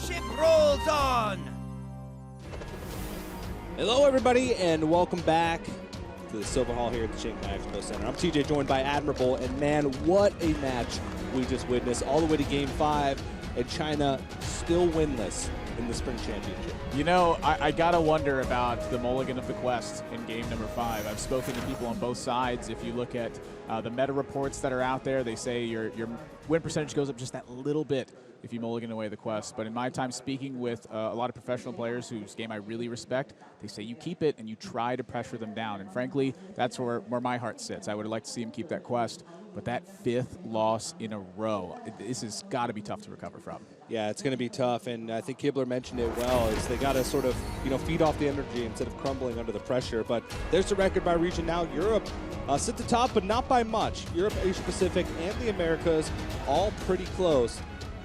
championship rolls on! Hello, everybody, and welcome back to the Silver Hall here at the Shanghai Expo Center. I'm TJ, joined by Admirable, and man, what a match we just witnessed, all the way to Game 5, and China still winless in the Spring Championship. You know, I gotta wonder about the mulligan of the quest in game number 5. I've spoken to people on both sides. If you look at the meta reports that are out there, they say your win percentage goes up just that little bit if you mulligan away the quest. But in my time speaking with a lot of professional players whose game I really respect, they say you keep it and you try to pressure them down. And frankly, that's where my heart sits. I would like to see him keep that quest. But that 5th loss in a row, this has got to be tough to recover from. Yeah, it's going to be tough, and I think Kibler mentioned it well, is they got to sort of, feed off the energy instead of crumbling under the pressure. But there's the record by region now. Europe sit the top, but not by much. Europe, Asia Pacific, and the Americas all pretty close.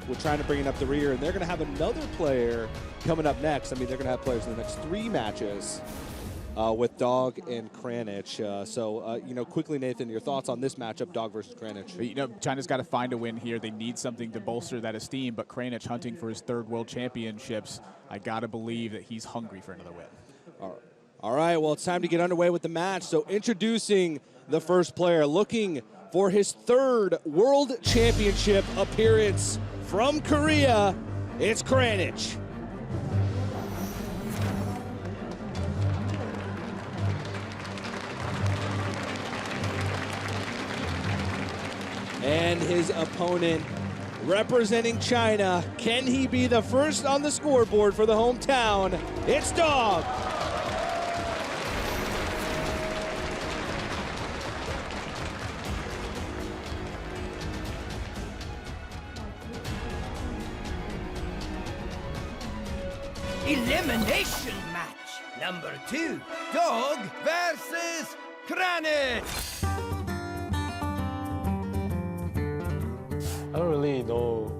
We're trying to bring it up the rear, and they're going to have another player coming up next. I mean, they're going to have players in the next 3 matches with Dogg and Kranich. Quickly, Nathan, your thoughts on this matchup, Dogg versus Kranich? China's got to find a win here. They need something to bolster that esteem, but Kranich hunting for his 3rd World Championships, I got to believe that he's hungry for another win. All right, well, it's time to get underway with the match. So introducing the first player, looking for his 3rd World Championship appearance from Korea, it's Kranich. And his opponent, representing China, can he be the first on the scoreboard for the hometown? It's Dogg. Elimination match number 2, Dogg versus Kranich. I don't really know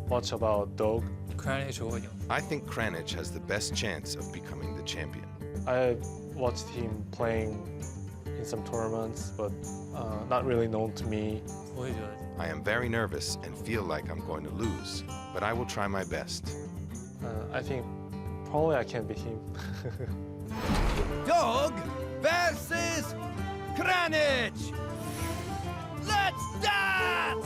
much about Dogg. I think Kranich has the best chance of becoming the champion. I watched him playing in some tournaments, but not really known to me. I am very nervous and feel like I'm going to lose, but I will try my best. I think probably I can beat him. Dogg versus Kranich. Let's dance!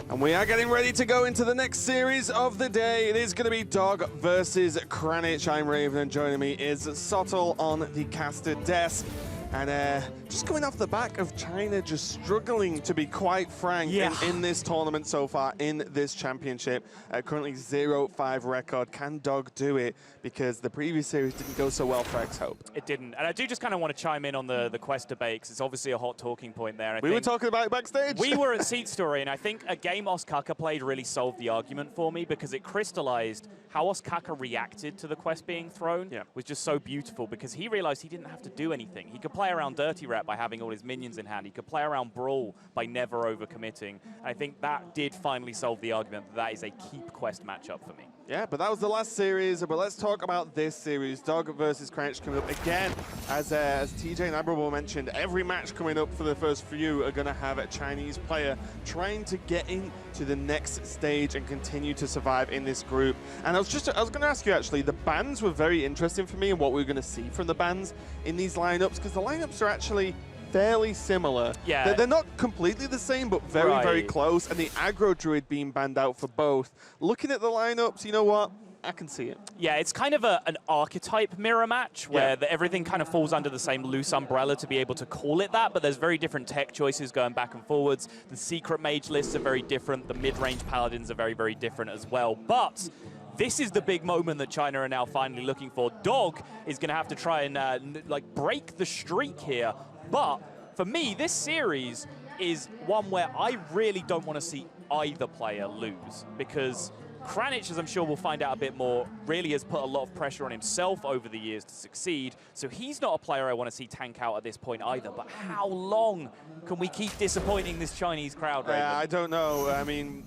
And we are getting ready to go into the next series of the day. It is going to be Dogg versus Kranich. I'm Raven, and joining me is Sottle on the caster desk. And just going off the back of China just struggling, to be quite frank, in this tournament so far, in this championship. Currently 0-5 record. Can Dogg do it? Because the previous series didn't go so well for X-Hope. It didn't. And I do just kind of want to chime in on the quest debate, because it's obviously a hot talking point there. We were talking about it backstage. We were at Seat Story, and I think a game Ostkaka played really solved the argument for me, because it crystallized how Ostkaka reacted to the quest being thrown was just so beautiful, because he realized he didn't have to do anything. He could play around Dirty Rat by having all his minions in hand. He could play around Brawl by never overcommitting. I think that did finally solve the argument that that is a keep quest matchup for me. Yeah, but that was the last series. But let's talk about this series. Dogg versus Kranich coming up again. As TJ and Admirable mentioned, every match coming up for the first few are going to have a Chinese player trying to get into the next stage and continue to survive in this group. And I was going to ask you, actually, the bans were very interesting for me and what we were going to see from the bans in these lineups, because the lineups are actually fairly similar. Yeah. They're not completely the same, but very, very close. And the aggro druid being banned out for both. Looking at the lineups, you know what? I can see it. Yeah, it's kind of an archetype mirror match where everything kind of falls under the same loose umbrella to be able to call it that, but there's very different tech choices going back and forwards. The secret mage lists are very different. The mid-range paladins are very, very different as well. But this is the big moment that China are now finally looking for. Dogg is going to have to try and break the streak here. But for me, this series is one where I really don't want to see either player lose, because Kranich, as I'm sure we'll find out a bit more, really has put a lot of pressure on himself over the years to succeed. So he's not a player I want to see tank out at this point either. But how long can we keep disappointing this Chinese crowd, Raven? I don't know. I mean,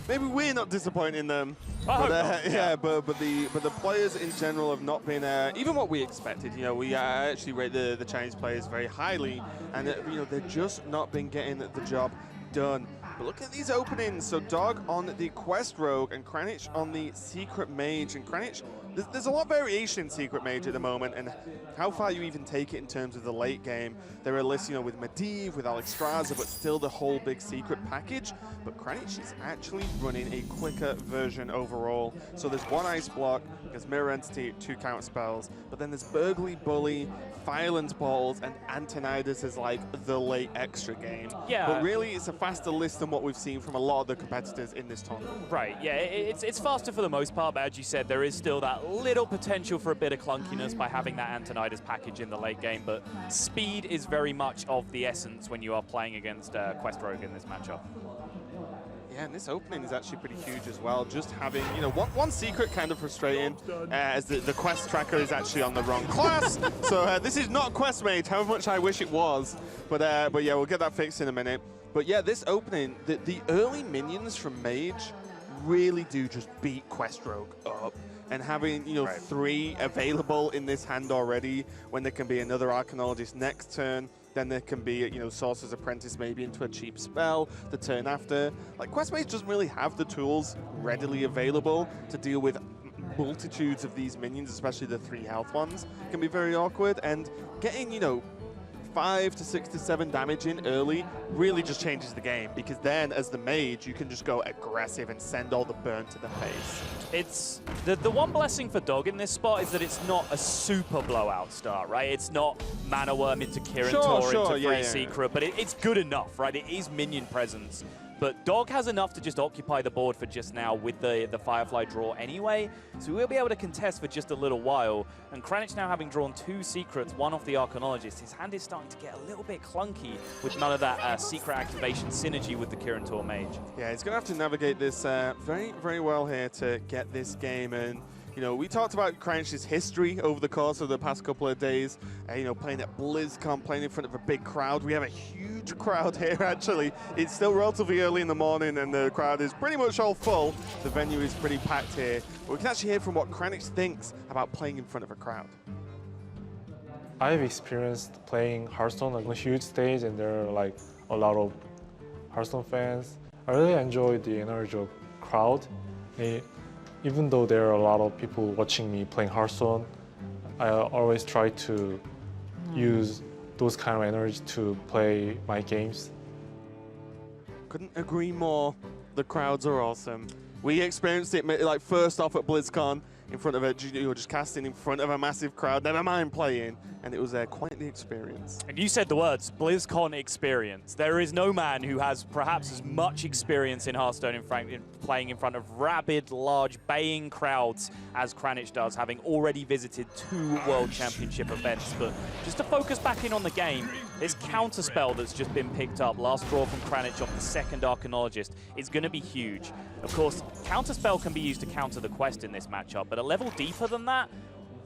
maybe we're not disappointing them. I hope not. Yeah, but the players in general have not been even what we expected. We actually rate the Chinese players very highly, and they've just not been getting the job done. But look at these openings. So Dogg on the Quest Rogue and Kranich on the Secret Mage. And Kranich, there's a lot of variation in Secret Mage at the moment, and how far you even take it in terms of the late game. There are lists, you know, with Medivh, with Alexstrasza, but still the whole big secret package. But Kranich is actually running a quicker version overall. So there's one Ice Block, there's Mirror Entity, 2 counter spells, but then there's Burgley, Bully, Violence Balls, and Antonidas is like the late extra game. Yeah. But really, it's a faster list than what we've seen from a lot of the competitors in this tournament. Right, yeah, it's faster for the most part, but as you said, there is still that little potential for a bit of clunkiness by having that Antonidas package in the late game, but speed is very much of the essence when you are playing against Quest Rogue in this matchup. Yeah, and this opening is actually pretty huge as well. Just having, you know, one secret kind of frustrating, as the quest tracker is actually on the wrong class. So this is not Quest Mage, however much I wish it was. But yeah, we'll get that fixed in a minute. But yeah, this opening, the early minions from Mage really do just beat Quest Rogue up. And having, you know, 3 available in this hand already, when there can be another Arcanologist next turn, then there can be, you know, Sorcerer's Apprentice maybe into a cheap spell the turn after. Like, Quest Mage doesn't really have the tools readily available to deal with multitudes of these minions, especially the 3 health ones. It can be very awkward, and getting, you know, 5 to 6 to 7 damage in early really just changes the game, because then as the mage you can just go aggressive and send all the burn to the face. It's the one blessing for Dogg in this spot is that it's not a super blowout start, right? It's not Mana Worm into Kirin Tor into Free Secret, but it's good enough, right? It is minion presence. But Dogg has enough to just occupy the board for just now with the Firefly draw anyway, so we'll be able to contest for just a little while. And Kranich now having drawn 2 secrets, one off the Arcanologist, his hand is starting to get a little bit clunky with none of that secret activation synergy with the Kirin Tor Mage. Yeah, he's going to have to navigate this very, very well here to get this game. And you know, we talked about Kranich's history over the course of the past couple of days. You know, playing at BlizzCon, playing in front of a big crowd. We have a huge crowd here, actually. It's still relatively early in the morning, and the crowd is pretty much all full. The venue is pretty packed here. But we can actually hear from what Kranich thinks about playing in front of a crowd. I've experienced playing Hearthstone on a huge stage, and there are like a lot of Hearthstone fans. I really enjoy the energy of crowd. Even though there are a lot of people watching me playing Hearthstone, I always try to use those kind of energy to play my games. Couldn't agree more. The crowds are awesome. We experienced it like first off at BlizzCon in front of just casting in front of a massive crowd, never mind playing, and it was quite the experience. And you said the words, BlizzCon experience. There is no man who has perhaps as much experience in Hearthstone in playing in front of rabid, large, baying crowds as Kranich does, having already visited 2 World Championship events. But just to focus back in on the game, this counterspell that's just been picked up, last draw from Kranich off the 2nd Arcanologist, is going to be huge. Of course, counterspell can be used to counter the quest in this matchup, but a level deeper than that,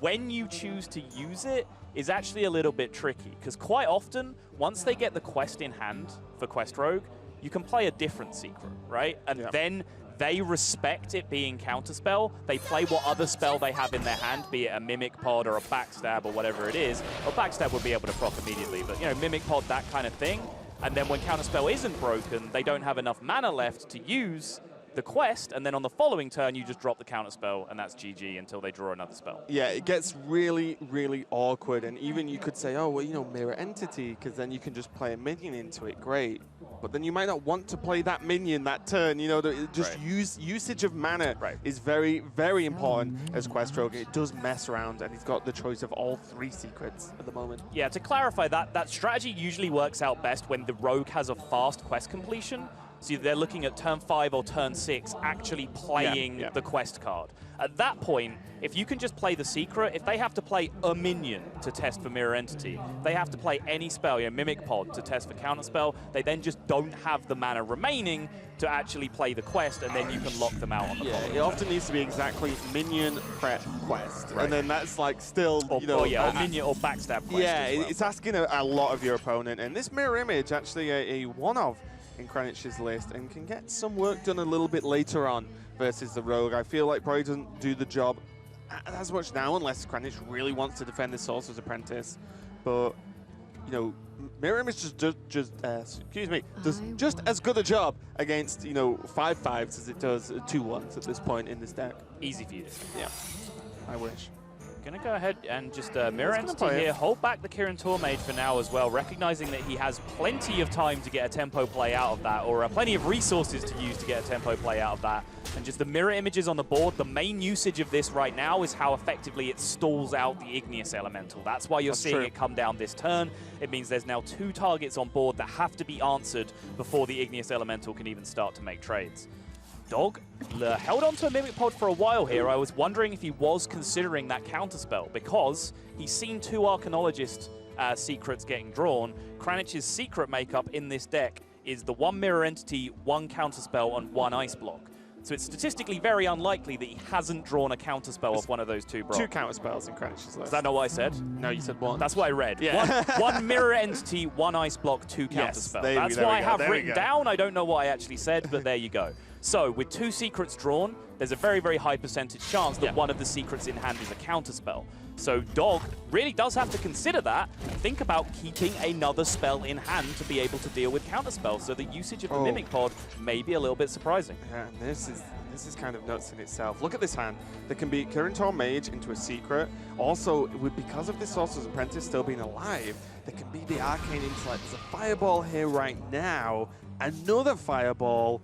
when you choose to use it, is actually a little bit tricky, because quite often, once they get the quest in hand for Quest Rogue, you can play a different secret, right? And then they respect it being counterspell. They play what other spell they have in their hand, be it a Mimic Pod or a Backstab or whatever it is. Or Backstab would be able to proc immediately, but you know, Mimic Pod, that kind of thing. And then when counterspell isn't broken, they don't have enough mana left to use the quest, and then on the following turn you just drop the counterspell, and that's GG until they draw another spell. Yeah, it gets really, really awkward, and even you could say, oh, well, you know, Mirror Entity, because then you can just play a minion into it, great. But then you might not want to play that minion that turn, you know, just usage of mana is very, very important as Quest Rogue. It does mess around, and he's got the choice of all 3 secrets at the moment. Yeah, to clarify, that strategy usually works out best when the rogue has a fast quest completion. So they're looking at turn 5 or turn 6 actually playing the quest card. At that point, if you can just play the secret, if they have to play a minion to test for Mirror Entity, they have to play any spell, you know, Mimic Pod to test for Counterspell, they then just don't have the mana remaining to actually play the quest, and then you can lock them out on the it often needs to be exactly minion prep quest, and then that's like still, you know, or minion or backstab quest. Yeah, as well. it's asking a lot of your opponent, and this mirror image actually a one-of in Kranich's list, and can get some work done a little bit later on versus the Rogue. I feel like probably doesn't do the job as much now unless Kranich really wants to defend the Sorcerer's Apprentice. But you know, Mirror Image does just as good a job against, you know, 5/5s as it does 2/1s at this point in this deck. Easy for you. Yeah, I wish. Gonna go ahead and just Mirror gonna Entity play here, it. hold back the Kirin Tormage for now as well, recognizing that he has plenty of time to get a tempo play out of that, or plenty of resources to use to get a tempo play out of that. And just the mirror images on the board, the main usage of this right now is how effectively it stalls out the Igneous Elemental. That's why you're seeing it come down this turn. It means there's now 2 targets on board that have to be answered before the Igneous Elemental can even start to make trades. Dogg held on to a Mimic Pod for a while here. I was wondering if he was considering that counterspell because he's seen 2 Arcanologist secrets getting drawn. Kranich's secret makeup in this deck is the 1 Mirror Entity, 1 counterspell, and 1 Ice Block. So it's statistically very unlikely that he hasn't drawn a counterspell of one of those 2 blocks. 2 counterspells in Kranich's list. Is that not what I said? No, you said 1. That's what I read. Yeah. one Mirror Entity, 1 Ice Block, 2 Yes, counterspell. there That's we what I go, have there we written go. down. I don't know what I actually said, but there you go. So with 2 secrets drawn, there's a very, very high percentage chance that one of the secrets in hand is a counterspell. So Dogg really does have to consider that and think about keeping another spell in hand to be able to deal with counterspells. So the usage of the Mimic Pod may be a little bit surprising. Yeah, and this is kind of nuts in itself. Look at this hand. There can be Kirin Tormage into a secret. Also, because of the Sorcerer's Apprentice still being alive, there can be the Arcane Intellect. There's a Fireball here right now. Another Fireball.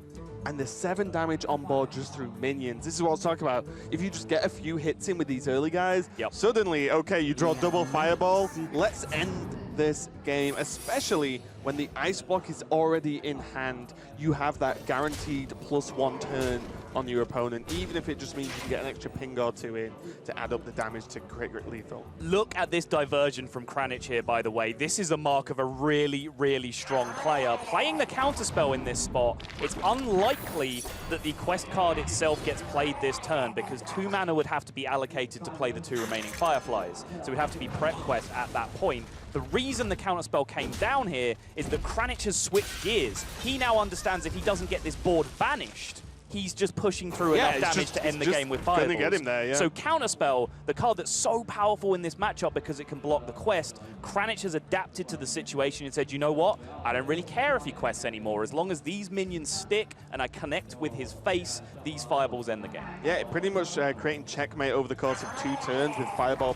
And the 7 damage on board just through minions. This is what I was talking about. If you just get a few hits in with these early guys, suddenly, okay, you draw double Fireball. Let's end this game, especially when the Ice Block is already in hand. You have that guaranteed +1 turn on your opponent, even if it just means you can get an extra ping or 2 in to add up the damage to crit lethal. Look at this diversion from Kranich here, by the way. This is a mark of a really, really strong player. Playing the counterspell in this spot, it's unlikely that the quest card itself gets played this turn because 2 mana would have to be allocated to play the 2 remaining Fireflies. So it would have to be prep quest at that point. The reason the counterspell came down here is that Kranich has switched gears. He now understands if he doesn't get this board banished, he's just pushing through enough damage to end the game with fireballs. Gonna get him there, yeah. So Counterspell, the card that's so powerful in this matchup because it can block the quest, Kranich has adapted to the situation and said, you know what? I don't really care if he quests anymore. As long as these minions stick and I connect with his face, these fireballs end the game. Yeah, pretty much creating checkmate over the course of 2 turns with Fireball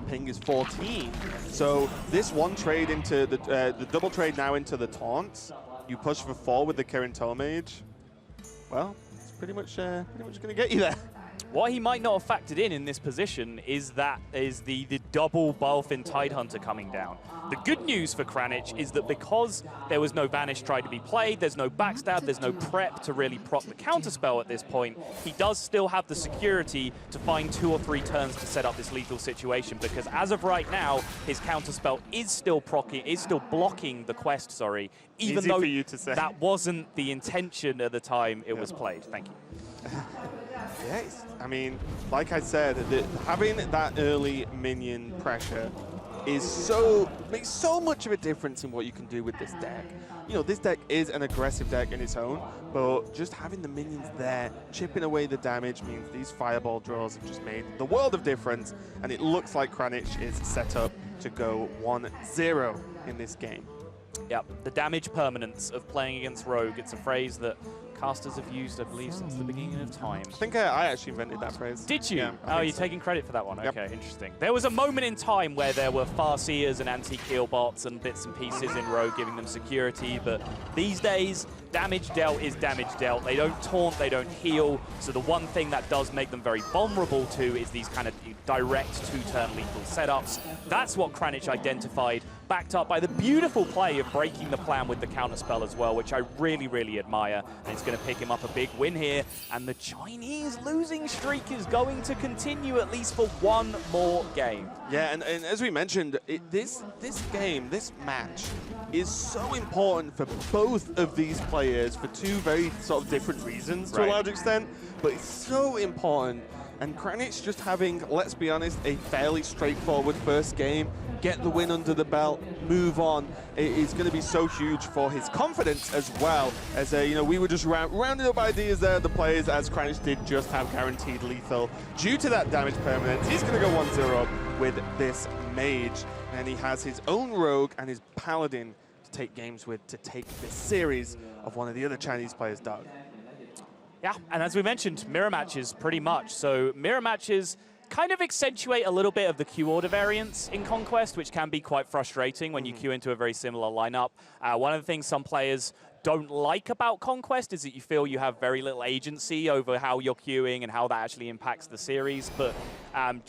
Ping is 14. So this one trade into the double trade now into the taunts. You push for 4 with the Kirin Tormage. Well, it's pretty much going to get you there. What he might not have factored in this position is the double Balefin Tidehunter coming down. The good news for Kranich is that because there was no Vanish tried to be played, there's no backstab, there's no prep to really proc the counterspell at this point, he does still have the security to find 2 or 3 turns to set up this lethal situation, because as of right now, his counterspell is still blocking the quest, sorry, even Easy though for you to say. that wasn't the intention at the time it was played. Thank you. Yes, I mean, like I said, having that early minion pressure makes so much of a difference in what you can do with this deck. You know, this deck is an aggressive deck in its own, but just having the minions there, chipping away the damage means these fireball draws have just made the world of difference, and it looks like Kranich is set up to go 1-0 in this game. Yep, the damage permanence of playing against Rogue, it's a phrase that casters have used, I believe, since the beginning of time. I think I actually invented that phrase. Did you? Yeah, oh, you're taking credit for that one. Yep. Okay, interesting. There was a moment in time where there were Farseers and anti-kill bots and bits and pieces in Rogue giving them security, but these days, damage dealt is damage dealt. They don't taunt, they don't heal, so the one thing that does make them very vulnerable to is these kind of direct 2-turn lethal setups. That's what Kranich identified, backed up by the beautiful play of breaking the plan with the counterspell as well, which I really, really admire, and it's going to pick him up a big win here, and the Chinese losing streak is going to continue at least for 1 more game. Yeah, and as we mentioned, this match is so important for both of these players for 2 very sort of different reasons to a large extent, but it's so important. And Kranich just having, let's be honest, a fairly straightforward first game, get the win under the belt, move on, it is going to be so huge for his confidence as well. As you know, we were just rounding up ideas there, the players, as Kranich did just have guaranteed lethal. Due to that damage permanence, he's going to go 1-0 with this mage. And he has his own rogue and his paladin to take games with, to take this series of one of the other Chinese players, Dogggg. Yeah, and as we mentioned, mirror matches pretty much. So mirror matches kind of accentuate a little bit of the queue order variance in Conquest, which can be quite frustrating when you queue into a very similar lineup. One of the things some players don't like about Conquest is that you feel you have very little agency over how you're queuing and how that actually impacts the series. But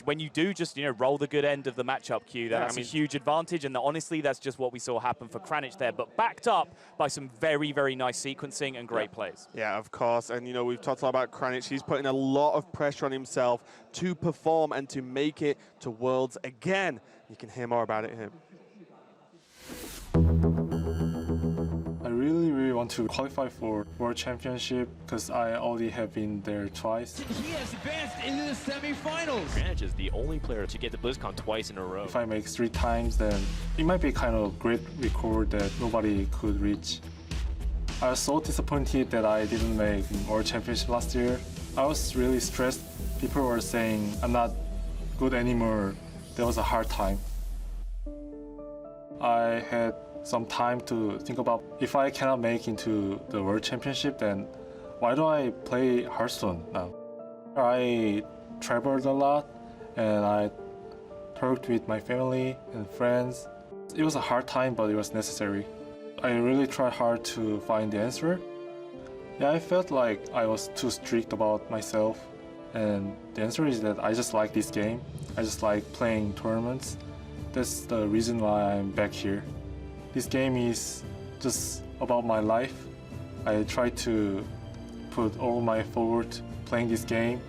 when you do just roll the good end of the matchup queue, that's a huge advantage. And honestly, that's just what we saw happen for Kranich there, but backed up by some very, very nice sequencing and great plays. Yeah, of course. And we've talked a lot about Kranich. He's putting a lot of pressure on himself to perform and to make it to Worlds again. You can hear more about it here. I really want to qualify for World Championship because I already have been there twice. He has advanced into the semifinals. Kranich is the only player to get to BlizzCon twice in a row. If I make 3 times, then it might be kind of great record that nobody could reach. I was so disappointed that I didn't make World Championship last year. I was really stressed. People were saying I'm not good anymore. That was a hard time. I had some time to think about if I cannot make into the World Championship, then why do I play Hearthstone now? I traveled a lot and I talked with my family and friends. It was a hard time, but it was necessary. I really tried hard to find the answer. Yeah, I felt like I was too strict about myself, and the answer is that I just like this game. I just like playing tournaments. That's the reason why I'm back here. This game is just about my life. I try to put all my forward playing this game.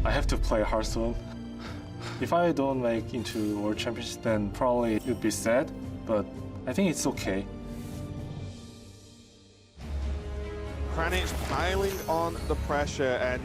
I have to play Hearthstone. If I don't make into World Championship, then probably it would be sad, but I think it's okay. Kranich piling on the pressure, and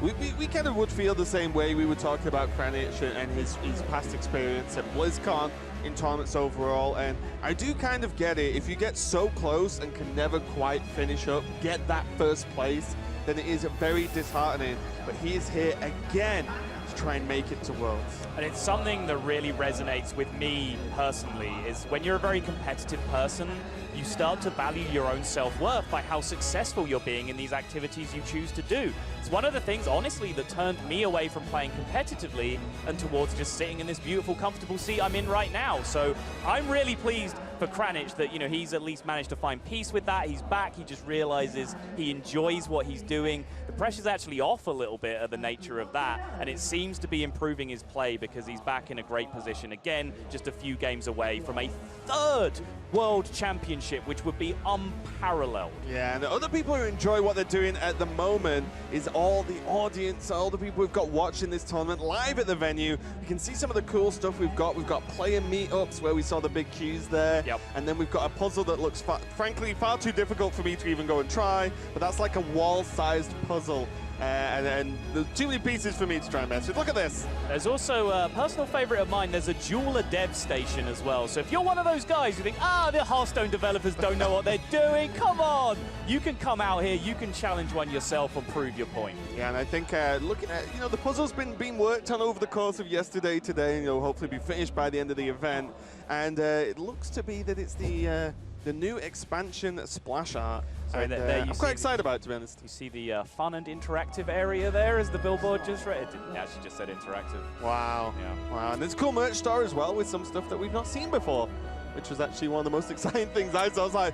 we kind of would feel the same way. We were talking about Kranich and his past experience at BlizzCon in tournaments overall, and I do kind of get it. If you get so close and can never quite finish up, get that first place, then it is very disheartening. But he is here again to try and make it to Worlds. And it's something that really resonates with me personally, is when you're a very competitive person, you start to value your own self-worth by how successful you're being in these activities you choose to do. It's one of the things, honestly, that turned me away from playing competitively and towards just sitting in this beautiful, comfortable seat I'm in right now. So I'm really pleased for Kranich that, he's at least managed to find peace with that. He's back. He just realizes he enjoys what he's doing. The pressure's actually off a little bit of the nature of that, and it seems to be improving his play because he's back in a great position again, just a few games away from a 3rd World Championship, which would be unparalleled. Yeah, and the other people who enjoy what they're doing at the moment is all the audience, all the people we've got watching this tournament live at the venue. You can see some of the cool stuff we've got. We've got player meetups where we saw the big queues there. Yep. And then we've got a puzzle that looks, frankly, far too difficult for me to even go and try, but that's like a wall-sized puzzle. And there's too many pieces for me to try and mess with. Look at this. There's also a personal favorite of mine. There's a jeweler dev station as well. So if you're one of those guys who think, the Hearthstone developers don't know what they're doing, come on. You can come out here, you can challenge one yourself and prove your point. Yeah, and I think looking at, the puzzle's been being worked on over the course of yesterday, today, and hopefully be finished by the end of the event. And it looks to be that it's the new expansion splash art. So and, there you I'm quite excited about it, to be honest. You see the fun and interactive area there as the billboard just read. It didn't actually just said interactive. Wow. Yeah. Wow. And there's a cool merch store as well with some stuff that we've not seen before, which was actually one of the most exciting things I saw. I was like,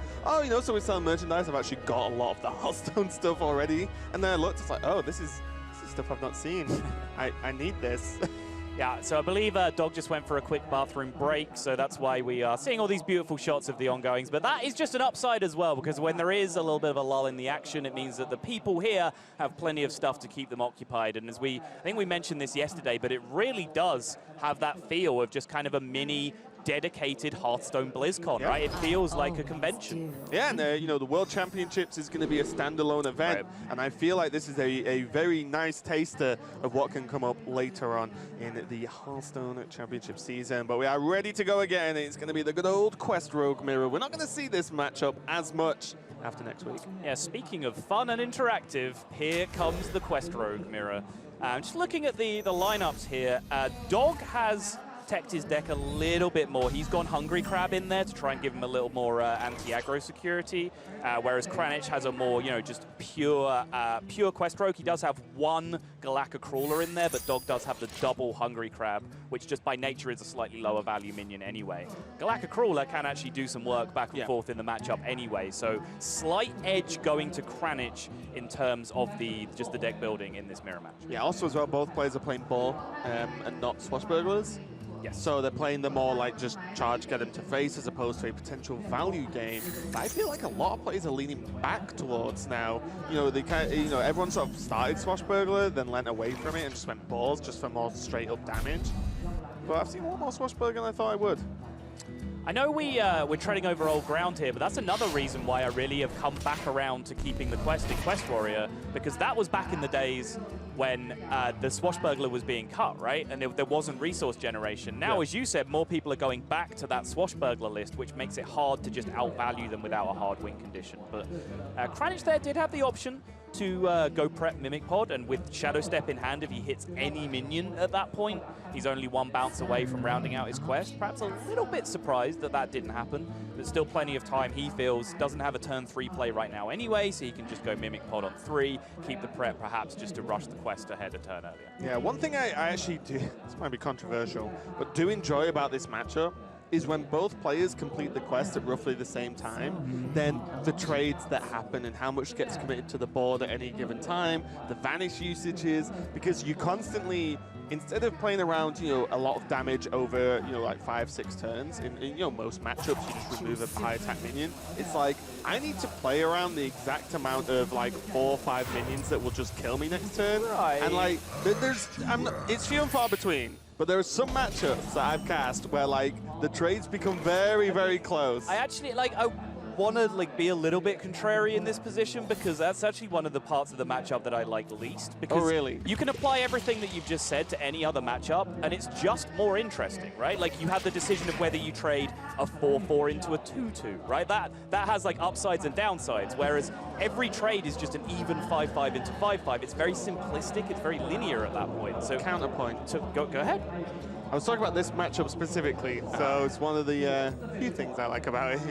so we're selling merchandise. I've actually got a lot of the Hearthstone stuff already. And then I looked, it's like, this is stuff I've not seen. I need this. Yeah, so I believe Dogg just went for a quick bathroom break, so that's why we are seeing all these beautiful shots of the ongoings. But that is just an upside as well, because when there is a little bit of a lull in the action, it means that the people here have plenty of stuff to keep them occupied. And I think we mentioned this yesterday, but it really does have that feel of just kind of a mini dedicated Hearthstone BlizzCon, right? It feels like a convention. Yeah, and the World Championships is going to be a standalone event, and I feel like this is a very nice taster of what can come up later on in the Hearthstone Championship season. But we are ready to go again. It's going to be the good old Quest Rogue mirror. We're not going to see this matchup as much after next week. Yeah, speaking of fun and interactive, here comes the Quest Rogue mirror. Just looking at the lineups here, Dogg has protect his deck a little bit more. He's gone Hungry Crab in there to try and give him a little more anti-aggro security, whereas Kranich has a more, just pure quest rogue. He does have one Galactic Crawler in there, but Dogg does have the double Hungry Crab, which just by nature is a slightly lower value minion anyway. Galactic Crawler can actually do some work back and forth in the matchup anyway, so slight edge going to Kranich in terms of just the deck building in this mirror match. Yeah, also as well, both players are playing ball and not swashbucklers. Yes. So they're playing the more like just charge, get them to face, as opposed to a potential value game. But I feel like a lot of players are leaning back towards now. They kind of, everyone sort of started swashbuckler, then went away from it and just went balls just for more straight up damage. But I've seen a lot more swashbuckler than I thought I would. I know we're treading over old ground here, but that's another reason why I really have come back around to keeping the quest in Quest Warrior, because that was back in the days when the Swashbuckler was being cut, right? And there wasn't resource generation. Now, as you said, more people are going back to that Swashbuckler list, which makes it hard to just outvalue them without a hard win condition. But Kranich there did have the option to go prep Mimic Pod, and with Shadow Step in hand, if he hits any minion at that point, he's only one bounce away from rounding out his quest. Perhaps a little bit surprised that didn't happen, but still plenty of time. He feels doesn't have a turn 3 play right now anyway, so he can just go Mimic Pod on 3, keep the prep perhaps just to rush the quest ahead a turn earlier. Yeah, one thing I actually do, this might be controversial, but do enjoy about this matchup is when both players complete the quest at roughly the same time, then the trades that happen and how much gets committed to the board at any given time, the vanish usages, because you constantly, instead of playing around, a lot of damage over, like 5-6 turns, in most matchups, you just remove a high attack minion. It's like, I need to play around the exact amount of like 4 or 5 minions that will just kill me next turn. Right. And like, it's few and far between. But there are some matchups that I've cast where like the trades become very, very close. I actually I want to be a little bit contrary in this position, because that's actually one of the parts of the matchup that I like least. Because really? You can apply everything that you've just said to any other matchup, and it's just more interesting, right? Like you have the decision of whether you trade a 4-4 into a 2-2, right? That has like upsides and downsides, whereas every trade is just an even 5-5 into 5-5. It's very simplistic. It's very linear at that point. So counterpoint. So go ahead. I was talking about this matchup specifically, so it's one of the few things I like about it.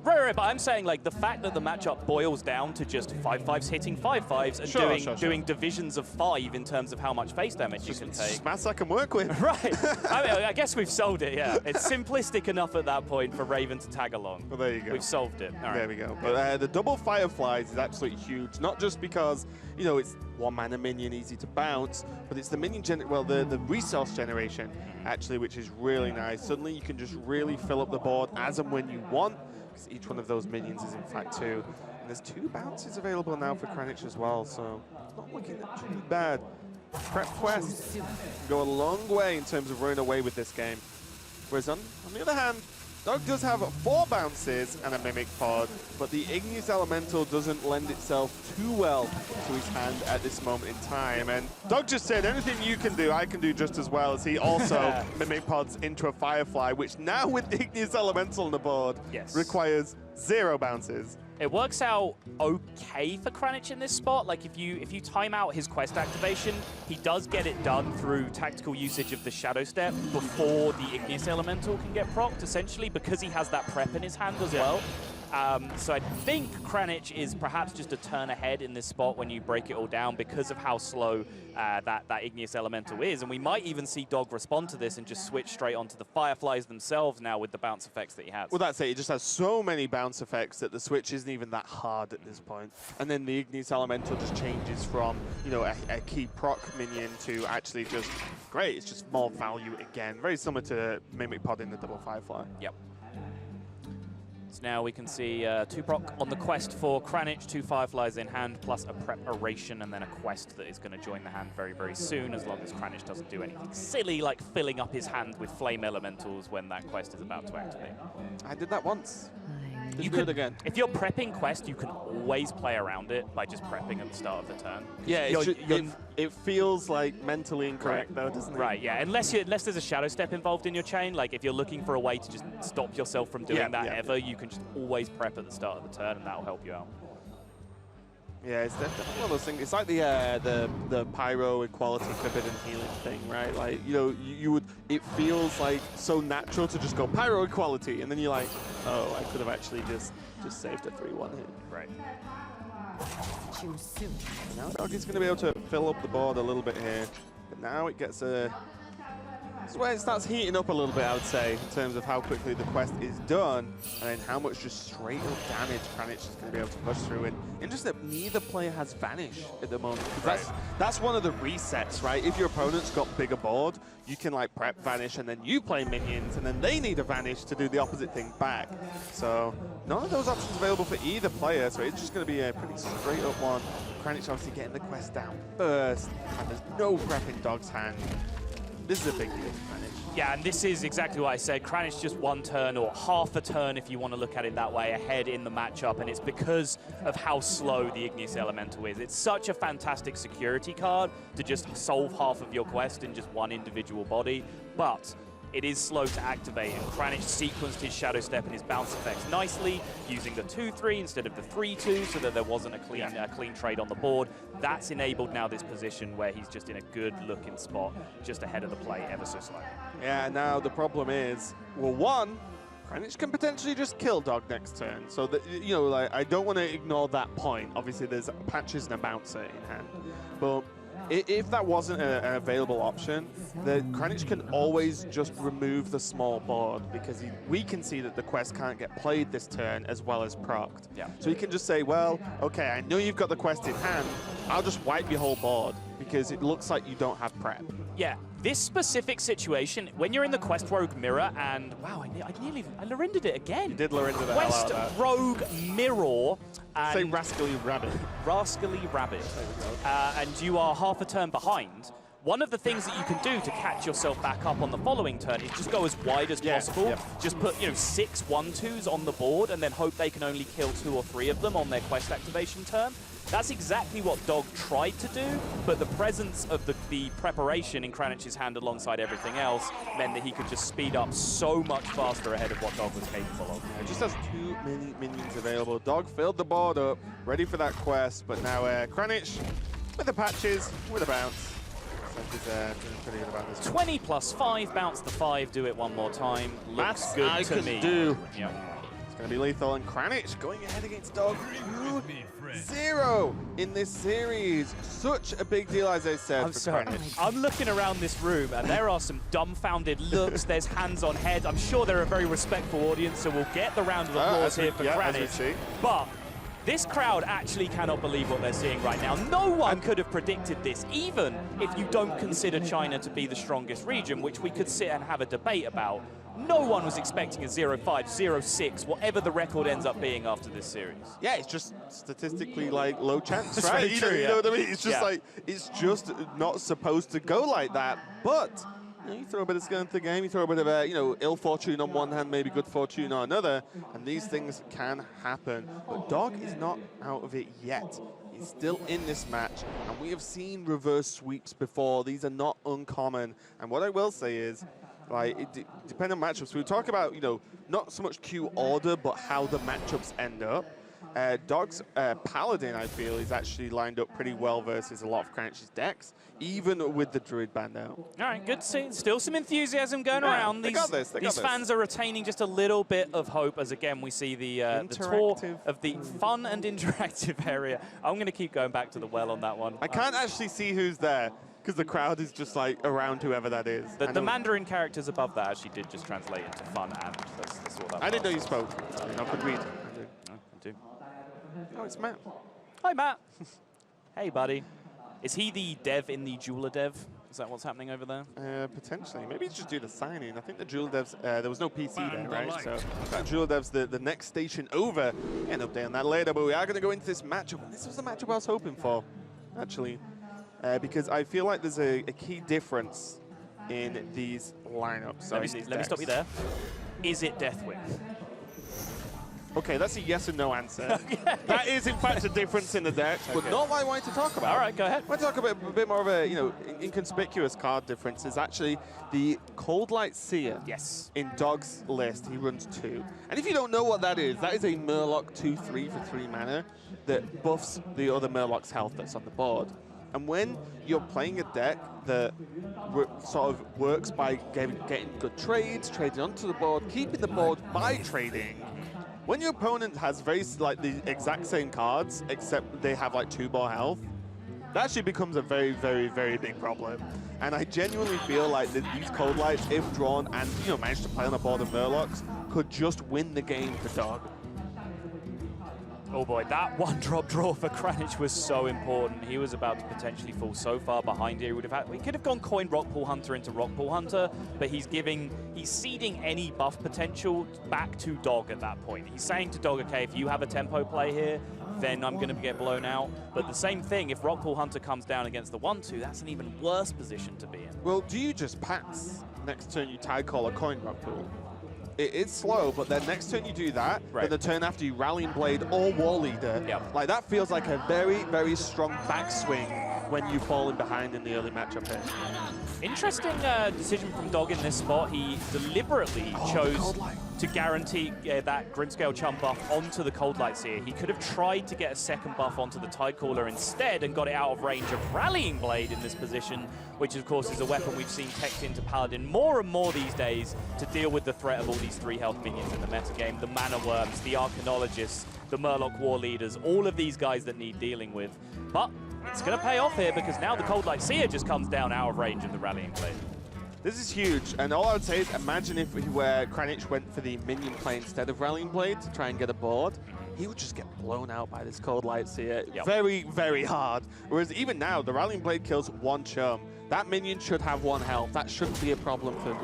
Right, but I'm saying the fact that the matchup boils down to just 5-5s hitting 5-5s and doing divisions of 5 in terms of how much face damage you can take. Just maths I can work with. Right. I guess we've solved it, yeah. It's simplistic enough at that point for Raven to tag along. Well, there you go. We've solved it. All right. There we go. But the double Fireflies is absolutely huge, not just because, it's 1 mana minion, easy to bounce, but it's the minion, the resource generation, actually, which is really nice. Suddenly you can just really fill up the board as and when you want, because each one of those minions is in fact 2. And there's 2 bounces available now for Kranich as well, so it's not looking too bad. Prep quest can go a long way in terms of running away with this game. Whereas on the other hand, Dogg does have 4 bounces and a Mimic Pod, but the Igneous Elemental doesn't lend itself too well to his hand at this moment in time. And Dogg just said, anything you can do, I can do just as well, as he also Mimic Pods into a Firefly, which now with the Igneous Elemental on the board requires 0 bounces. It works out okay for Kranich in this spot. Like if you time out his quest activation, he does get it done through tactical usage of the Shadow Step before the Igneous Elemental can get procced, essentially, because he has that prep in his hand as well. So I think Kranich is perhaps just a turn ahead in this spot when you break it all down because of how slow that Igneous Elemental is. And we might even see Dogg respond to this and just switch straight onto the Fireflies themselves now with the bounce effects that he has. Well, that's it. He just has so many bounce effects that the switch isn't even that hard at this point. And then the Igneous Elemental just changes from, a key proc minion to actually just great. It's just more value again. Very similar to Mimic Pod in the double Firefly. Yep. So now we can see 2 proc on the quest for Kranich, 2 Fireflies in hand, plus a preparation and then a quest that is going to join the hand very, very soon, as long as Kranich doesn't do anything silly like filling up his hand with Flame Elementals when that quest is about to activate. I did that once. You do it again. If you're prepping quest, you can always play around it by just prepping at the start of the turn. Yeah, it feels like mentally incorrect though, doesn't it? Right, yeah. Unless there's a Shadow Step involved in your chain, like if you're looking for a way to just stop yourself from doing that ever, you can just always prep at the start of the turn and that'll help you out. Yeah, it's definitely one of those things. It's like the pyro equality forbidden healing thing, right? Like, you know, you would, it feels like so natural to just go pyro equality, and then you're like, oh, I could have actually just saved a 3-1 hit. Right. Choose soon. Now Doggy's going to be able to fill up the board a little bit here, but now it gets a... This is where it starts heating up a little bit, I would say, in terms of how quickly the quest is done, and then how much just straight up damage Kranich is going to be able to push through. And interesting that neither player has Vanish at the moment. That's one of the resets, right? If your opponent's got bigger board, you can like prep Vanish, and then you play minions, and then they need a Vanish to do the opposite thing back. So none of those options available for either player, so it's just going to be a pretty straight up one. Kranich obviously getting the quest down first, and there's no prep in Dogg's hand. This is a big deal for Kranich. Yeah, and this is exactly what I said. Kranich just one turn, or half a turn if you want to look at it that way, ahead in the matchup, and it's because of how slow the Igneous Elemental is. It's such a fantastic security card to just solve half of your quest in just one individual body, but it is slow to activate, and Kranich sequenced his Shadow Step and his bounce effects nicely, using the 2-3 instead of the 3-2, so that there wasn't a clean trade on the board. That's enabled now this position where he's just in a good-looking spot, just ahead of the play, ever so slightly. Yeah, now the problem is, well, one, Kranich can potentially just kill Dogg next turn. So, that, you know, like, I don't want to ignore that point. Obviously, there's patches and a bouncer in hand. But if that wasn't an available option, the Kranich can always just remove the small board, because we can see that the quest can't get played this turn as well as procced. Yeah. So he can just say, well, okay, I know you've got the quest in hand, I'll just wipe your whole board, because it looks like you don't have prep. Yeah, this specific situation, when you're in the Quest Rogue Mirror, and wow, I Lorindered it again. You did Lorinda the Quest hell out of that. Rogue Mirror. And Say Rascally Rabbit. Rascally Rabbit. And you are half a turn behind. One of the things that you can do to catch yourself back up on the following turn is just go as wide as possible. Yeah. Just put, 6 1-2s on the board and then hope they can only kill 2 or 3 of them on their quest activation turn. That's exactly what Dogg tried to do, but the presence of the preparation in Kranich's hand alongside everything else meant that he could just speed up so much faster ahead of what Dogg was capable of. It just has too many minions available. Dogg filled the board up, ready for that quest, but now Kranich with the patches, with a bounce. He's doing pretty good about this. 20 plus 5, bounce the 5, do it one more time. Looks good to me. Yeah. It's going to be lethal, and Kranich going ahead against Dogg 2-0 in this series. Such a big deal, as I said, I'm for sorry. Kranich. I'm looking around this room, and there are some dumbfounded looks. There's hands on heads. I'm sure they're a very respectful audience, so we'll get the round of applause here for Kranich. But this crowd actually cannot believe what they're seeing right now. No one could have predicted this, even if you don't consider China to be the strongest region, which we could sit and have a debate about. No one was expecting a 0-5, 0-6, whatever the record ends up being after this series. Yeah, it's just statistically like low chance, That's right? very true, You know what I mean? It's just like, it's just not supposed to go like that. But you throw a bit of skill into the game, you throw a bit of ill fortune on one hand, maybe good fortune on another, and these things can happen. But Dogg is not out of it yet. He's still in this match, and we have seen reverse sweeps before. These are not uncommon. And what I will say is, depending on matchups, we talk about, not so much queue order, but how the matchups end up. Dogg's Paladin, I feel, is actually lined up pretty well versus a lot of Kranich's decks, even with the Druid band out. All right, good to see. Still some enthusiasm going around. These fans are retaining just a little bit of hope as, again, we see the tour of the fun and interactive area. I'm going to keep going back to the well on that one. I can't actually see who's there, because the crowd is just around whoever that is. The Mandarin characters above that actually did just translate into fun, and that's what that I didn't know you spoke. I could read. I do. Oh, it's Matt. Hi, Matt. Hey, buddy. Is he the dev in the Jeweler dev? Is that what's happening over there? Potentially. Maybe it's just do the sign-in. I think the Jeweler devs, there was no PC there, right? So that Jeweler dev's the next station over. An update on that later, but we are going to go into this matchup. This was the matchup I was hoping for, actually. Because I feel like there's a key difference in these lineups. Let me stop you there. Is it Deathwing? Okay, that's a yes and no answer. That is, in fact, a difference in the decks, but not what I wanted to talk about. All right, go ahead. I want to talk about a bit more of a, inconspicuous card difference is actually the Cold Light Seer. Yes. In Dogg's list, he runs 2. And if you don't know what that is a Murloc 2/3 for 3 mana that buffs the other Murloc's health that's on the board. And when you're playing a deck that sort of works by getting good trades, trading onto the board, keeping the board by trading, when your opponent has the exact same cards, except they have like 2 more health, that actually becomes a very, very, very big problem. And I genuinely feel like that these Cold Lights, if drawn and managed to play on a board of Murlocs, could just win the game for Dogg. Oh boy, that 1-drop draw for Kranich was so important. He was about to potentially fall so far behind here. He could have gone coin Rockpool Hunter into Rockpool Hunter, but he's seeding any buff potential back to Dogg at that point. He's saying to Dogg, okay, if you have a tempo play here, then I'm going to get blown out. But the same thing, if Rockpool Hunter comes down against the 1-2, that's an even worse position to be in. Well, do you just pass? Next turn you Tidecall a coin Rockpool. It's slow, but then next turn you do that, then the turn after you Rallying Blade or War Leader. Yep. Like, that feels like a very, very strong backswing when you've fallen behind in the early matchup here. Interesting decision from Dogg in this spot. He deliberately chose to guarantee that Grimscale Chum buff onto the Cold Light Seer. He could have tried to get a second buff onto the Tidecaller instead and got it out of range of Rallying Blade in this position, which of course is a weapon we've seen teched into Paladin more and more these days to deal with the threat of all these 3-health minions in the metagame. The Mana Worms, the Arcanologists, the Murloc War Leaders, all of these guys that need dealing with. But it's going to pay off here because now the Cold Light Seer just comes down out of range of the Rallying Blade. This is huge, and all I would say is imagine if Kranich went for the minion play instead of Rallying Blade to try and get a board. He would just get blown out by this Cold Light Seer. Yep. Very, very hard. Whereas even now, the Rallying Blade kills 1 chum. That minion should have 1 health. That shouldn't be a problem for,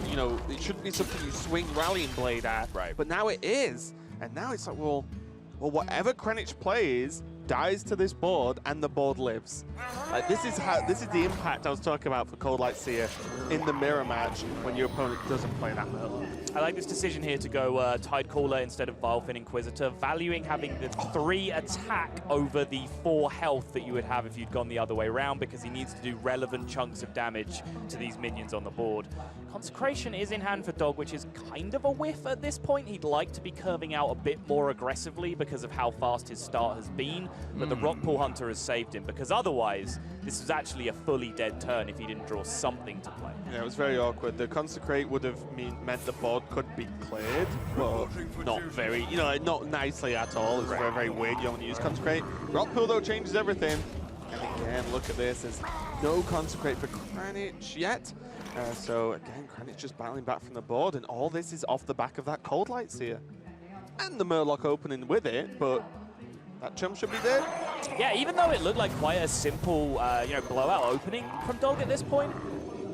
it shouldn't be something you swing Rallying Blade at. Right. But now it is. And now it's like, well, whatever Kranich plays dies to this board, and the board lives. Like, this is the impact I was talking about for Cold Light Seer in the mirror match when your opponent doesn't play that Murloc. I like this decision here to go Tidecaller instead of Vilefin Inquisitor, valuing having the 3 attack over the 4 health that you would have if you'd gone the other way around, because he needs to do relevant chunks of damage to these minions on the board. Consecration is in hand for Dogg, which is kind of a whiff at this point. He'd like to be curving out a bit more aggressively because of how fast his start has been, but the Rockpool Hunter has saved him, because otherwise this was actually a fully dead turn if he didn't draw something to play. Yeah, it was very awkward. The Consecrate would have meant the board could be cleared, but not very, not nicely at all. It's very, very weird. You don't want to use Consecrate. Rockpool, though, changes everything. And again, look at this. There's no Consecrate for Kranich yet. So again, Kranich just battling back from the board, and all this is off the back of that Cold Light Seer. And the Murloc opening with it, but that chum should be dead. Yeah, even though it looked like quite a simple, blowout opening from Dogg at this point,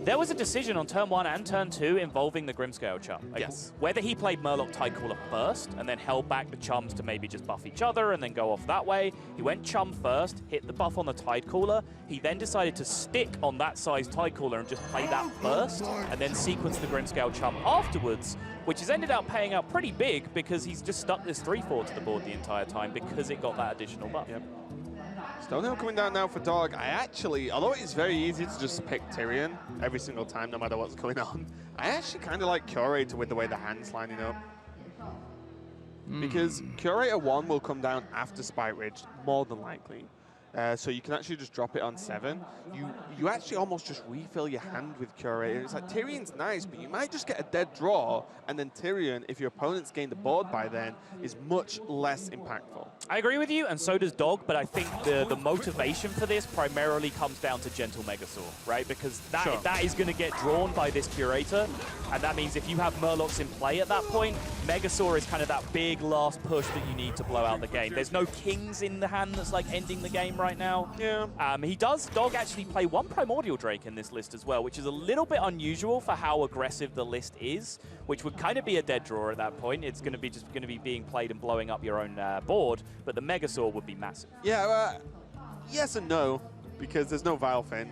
there was a decision on turn 1 and turn 2 involving the Grimscale Chum. Like, yes. Whether he played Murloc Tidecaller first and then held back the Chums to maybe just buff each other and then go off that way. He went Chum first, hit the buff on the Tidecaller. He then decided to stick on that size Tidecaller and just play that first and then sequence the Grimscale Chum afterwards, which has ended up paying out pretty big because he's just stuck this 3/4 to the board the entire time because it got that additional buff. Yep. Stonehill coming down now for Dogg. I actually, although it's very easy to just pick Tyrion every single time, no matter what's going on, I actually kind of like Curator with the way the hand's lining up. Because Curator 1 will come down after Spite Ridge, more than likely. So you can actually just drop it on 7. You actually almost just refill your hand with Curator. It's like, Tyrion's nice, but you might just get a dead draw, and then Tyrion, if your opponent's gained the board by then, is much less impactful. I agree with you, and so does Dogg, but I think the motivation for this primarily comes down to Gentle Megasaur, right? Because that is going to get drawn by this Curator, and that means if you have Murlocs in play at that point, Megasaur is kind of that big last push that you need to blow out the game. There's no Kings in the hand that's like ending the game right now. Yeah. Dogg actually play 1 Primordial Drake in this list as well, which is a little bit unusual for how aggressive the list is, which would kind of be a dead draw at that point. It's going to be being played and blowing up your own board, but the Megasaur would be massive. Yeah, yes and no, because there's no Vilefin.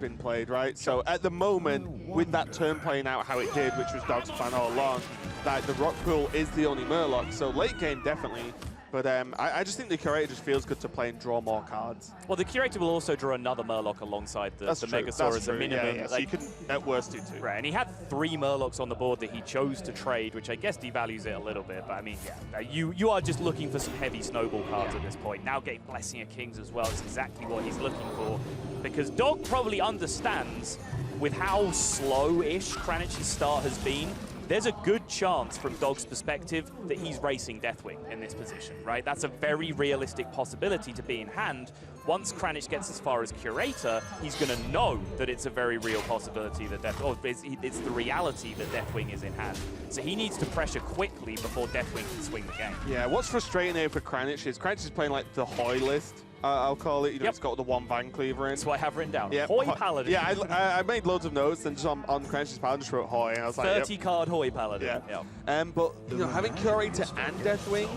been played, right? So at the moment, with that turn playing out how it did, which was Dogg's plan all along, that the Rock Pool is the only Murloc. So late game, definitely. But I just think the Curator just feels good to play and draw more cards. Well, the Curator will also draw another Murloc alongside the Megasaur as a minimum. Yeah, so you can at worst do 2. Right, and he had 3 Murlocs on the board that he chose to trade, which I guess devalues it a little bit. But I mean, yeah, you are just looking for some heavy snowball cards at this point. Now getting Blessing of Kings as well is exactly what he's looking for, because Dogg probably understands with how slow-ish Kranich's start has been. There's a good chance from Dogg's perspective that he's racing Deathwing in this position, right? That's a very realistic possibility to be in hand. Once Kranich gets as far as Curator, he's going to know that it's a very real possibility that it's the reality that Deathwing is in hand. So he needs to pressure quickly before Deathwing can swing the game. Yeah, what's frustrating here for Kranich is playing like the Hoy list. I'll call it. You know, It's got the 1 Van Cleaver in. That's what I have written down. Yeah, Hoy Paladin. Yeah, I made loads of notes and just on Kranich's Paladin just wrote Hoy, and I was like, 30 card Hoy Paladin. Yeah. But you know, having Curator and Deathwing,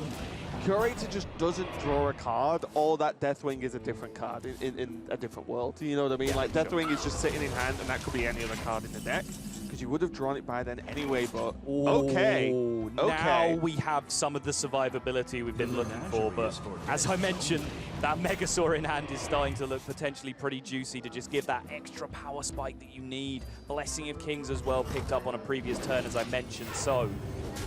Curator just doesn't draw a card, or that Deathwing is a different card in a different world. You know what I mean? Like Deathwing is just sitting in hand, and that could be any other card in the deck, because you would have drawn it by then anyway. But okay. Now we have some of the survivability we've been looking for, but as I mentioned, that Megasaur in hand is starting to look potentially pretty juicy to just give that extra power spike that you need. Blessing of Kings as well picked up on a previous turn, as I mentioned. So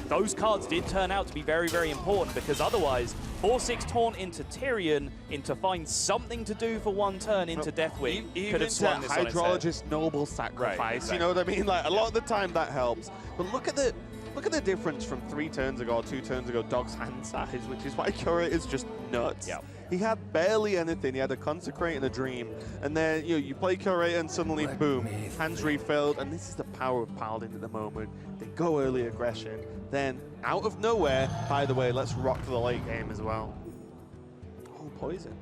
those cards did turn out to be very, very important, because otherwise 4/6 Taunt into Tyrion, into find something to do for 1 turn into Deathwing, could have swung this on its head. Hydrologist Noble Sacrifice, Right, exactly. you know what I mean? Like a lot of the time that helps. But look at the difference from 3 turns ago or 2 turns ago, Dogg's hand size, which is why Curator is just nuts. Yep. He had barely anything. He had a Consecrate and a Dream. And then you play Curator and suddenly, boom, hands refilled. And this is the power of Paladin at the moment. They go early aggression. Then, out of nowhere, by the way, let's rock the late game as well. Oh, Poison.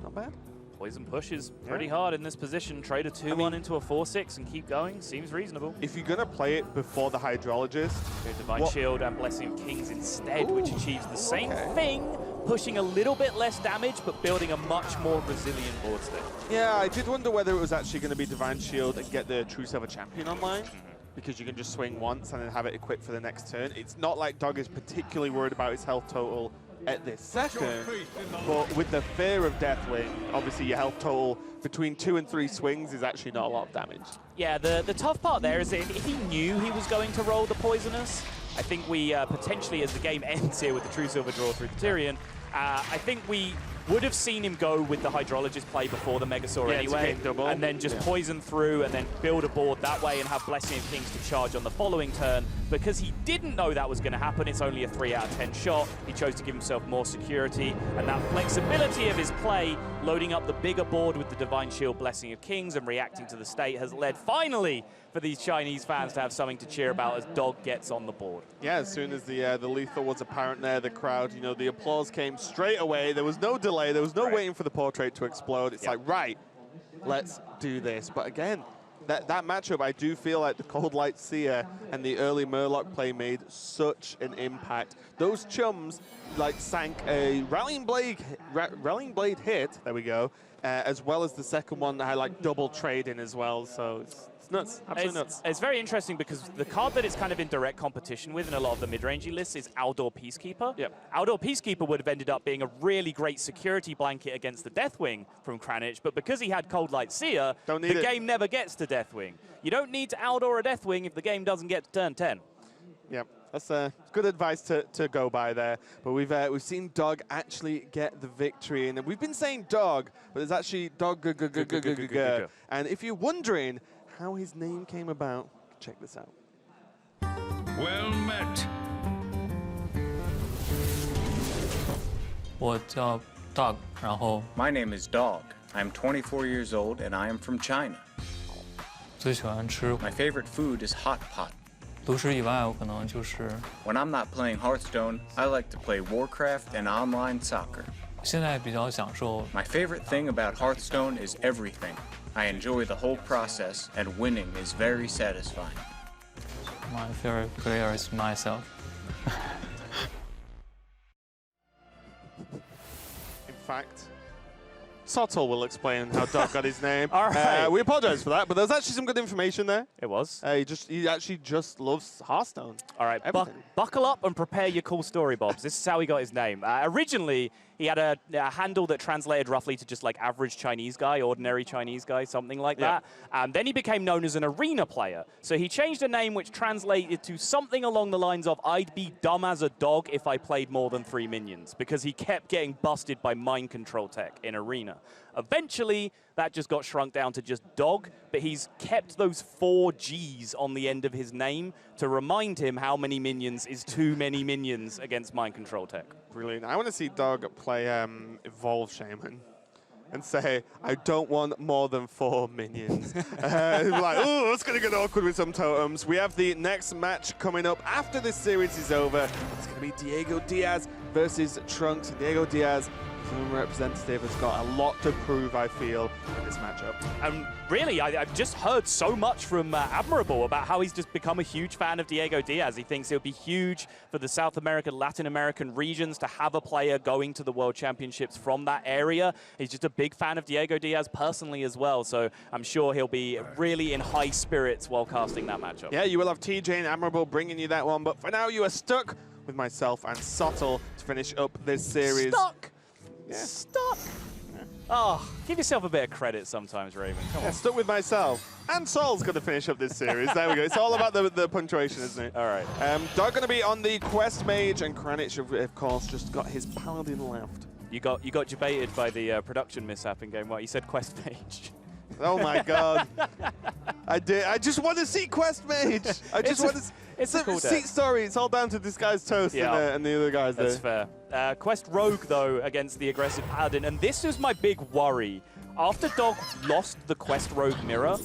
Not bad. Poison pushes pretty hard in this position. Trade a 2-1 into a 4/6 and keep going. Seems reasonable. If you're going to play it before the Hydrologist... Divine Shield and Blessing of Kings instead, which achieves the same thing, pushing a little bit less damage, but building a much more resilient board state. Yeah, I did wonder whether it was actually going to be Divine Shield and get the True Silver Champion online, because you can just swing once and then have it equipped for the next turn. It's not like Dogg is particularly worried about his health total at this second, but with the fear of Deathwing, obviously your health total between 2 and 3 swings is actually not a lot of damage. Yeah, the tough part there is that if he knew he was going to roll the Poisonous, I think we potentially, as the game ends here with the True Silver draw through the Tyrion, I think we would have seen him go with the Hydrologist play before the Megasaur anyway, and then just poison through and then build a board that way and have Blessing of Kings to charge on the following turn. Because he didn't know that was going to happen, it's only a 3 out of 10 shot. He chose to give himself more security, and that flexibility of his play, loading up the bigger board with the Divine Shield Blessing of Kings and reacting to the state, has led finally for these Chinese fans to have something to cheer about as Dogg gets on the board. Yeah, as soon as the lethal was apparent there, the crowd, you know, the applause came straight away. There was no delay. There was no waiting for the portrait to explode. It's like, right, let's do this. But again, that matchup, I do feel like the Cold Light Seer and the early Murloc play made such an impact. Those chums like sank a Rallying Blade hit, there we go, as well as the second one that had like double trade in as well. So it's nuts, absolutely nuts. It's very interesting because the card that it's kind of in direct competition with in a lot of the mid-rangey lists is Outdoor Peacekeeper. Yep. Outdoor Peacekeeper would have ended up being a really great security blanket against the Deathwing from Kranich, but because he had Cold Light Seer, the game never gets to Deathwing. You don't need to outdoor a Deathwing if the game doesn't get to turn 10. Yep, that's good advice to go by there. But we've seen Dogg actually get the victory, and we've been saying Dogg, but it's actually Dogggg. And if you're wondering how his name came about, check this out. Well met. 我叫 Dogg， 然后 My name is Dogg. I'm 24 years old and I am from China. 最喜欢吃 My favorite food is hot pot. 炉石以外，我可能就是 When I'm not playing Hearthstone, I like to play Warcraft and online soccer. 现在比较享受 My favorite thing about Hearthstone is everything. I enjoy the whole process, and winning is very satisfying. My favorite player is myself. In fact, Sotul will explain how Dogg got his name. All right. We apologize for that, but there's actually some good information there. It was. He actually just loves Hearthstone. All right, Everything. buckle up and prepare your cool story, Bobs. This is how he got his name. Originally, he had a handle that translated roughly to just like average Chinese guy, ordinary Chinese guy, something like that. And then he became known as an arena player. So he changed a name which translated to something along the lines of, I'd be dumb as a dog if I played more than 3 minions, because he kept getting busted by mind control tech in arena. Eventually, that just got shrunk down to just Dogg, but he's kept those 4 Gs on the end of his name to remind him how many minions is too many minions against mind control tech. Brilliant. I want to see Dogg play Evolve Shaman and say, I don't want more than 4 minions. Like, oh, it's going to get awkward with some totems. We have the next match coming up after this series is over. It's going to be Diego Diaz versus Trunks. Diego Diaz, Zoom representative, has got a lot to prove, I feel, in this matchup. And really, I've just heard so much from Admirable about how he's just become a huge fan of Diego Diaz. He thinks it would be huge for the South American, Latin American regions to have a player going to the World Championships from that area. He's just a big fan of Diego Diaz personally as well, so I'm sure he'll be really in high spirits while casting that matchup. Yeah, you will have TJ and Admirable bringing you that one, but for now you are stuck with myself and Sotul to finish up this series. Stuck! Yeah. Stuck! Yeah. Oh, give yourself a bit of credit sometimes, Raven. Come on. Stuck with myself. And Sol's going to finish up this series. There we go. It's all about the punctuation, isn't it? All right. Dogg going to be on the Quest Mage, and Kranich, of course, just got his Paladin left. You got debated by the production mishap in Game 1. You said Quest Mage. Oh my God. I did. I just want to see Quest Mage. I just want to see. It's a cool seat story. It's all down to this guy's toast and the other guys That's there. fair. Quest Rogue, though, against the aggressive Paladin. And this is my big worry. After Dogg lost the Quest Rogue mirror,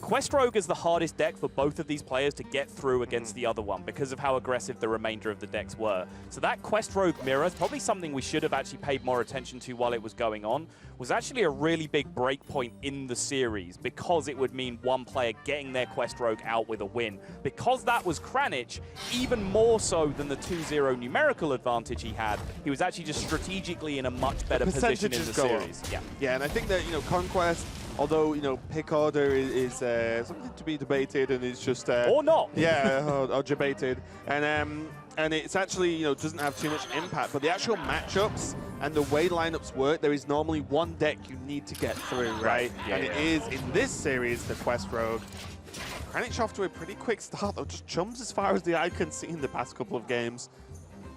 Quest Rogue is the hardest deck for both of these players to get through against the other one because of how aggressive the remainder of the decks were. So that Quest Rogue mirror is probably something we should have actually paid more attention to while it was going on. Was actually a really big break point in the series because it would mean one player getting their Quest Rogue out with a win. Because that was Kranich, even more so than the 2-0 numerical advantage he had, he was actually just strategically in a much better position in the series. Yeah, and I think that, Conquest, although, pick order is something to be debated, and it's just... or not. Yeah, or debated. And it's actually, doesn't have too much impact, but the actual matchups and the way lineups work, there is normally one deck you need to get through, right? Yeah, and it is, in this series, the Quest Rogue. Kranich off to a pretty quick start, though, just jumps as far as the eye can see in the past couple of games.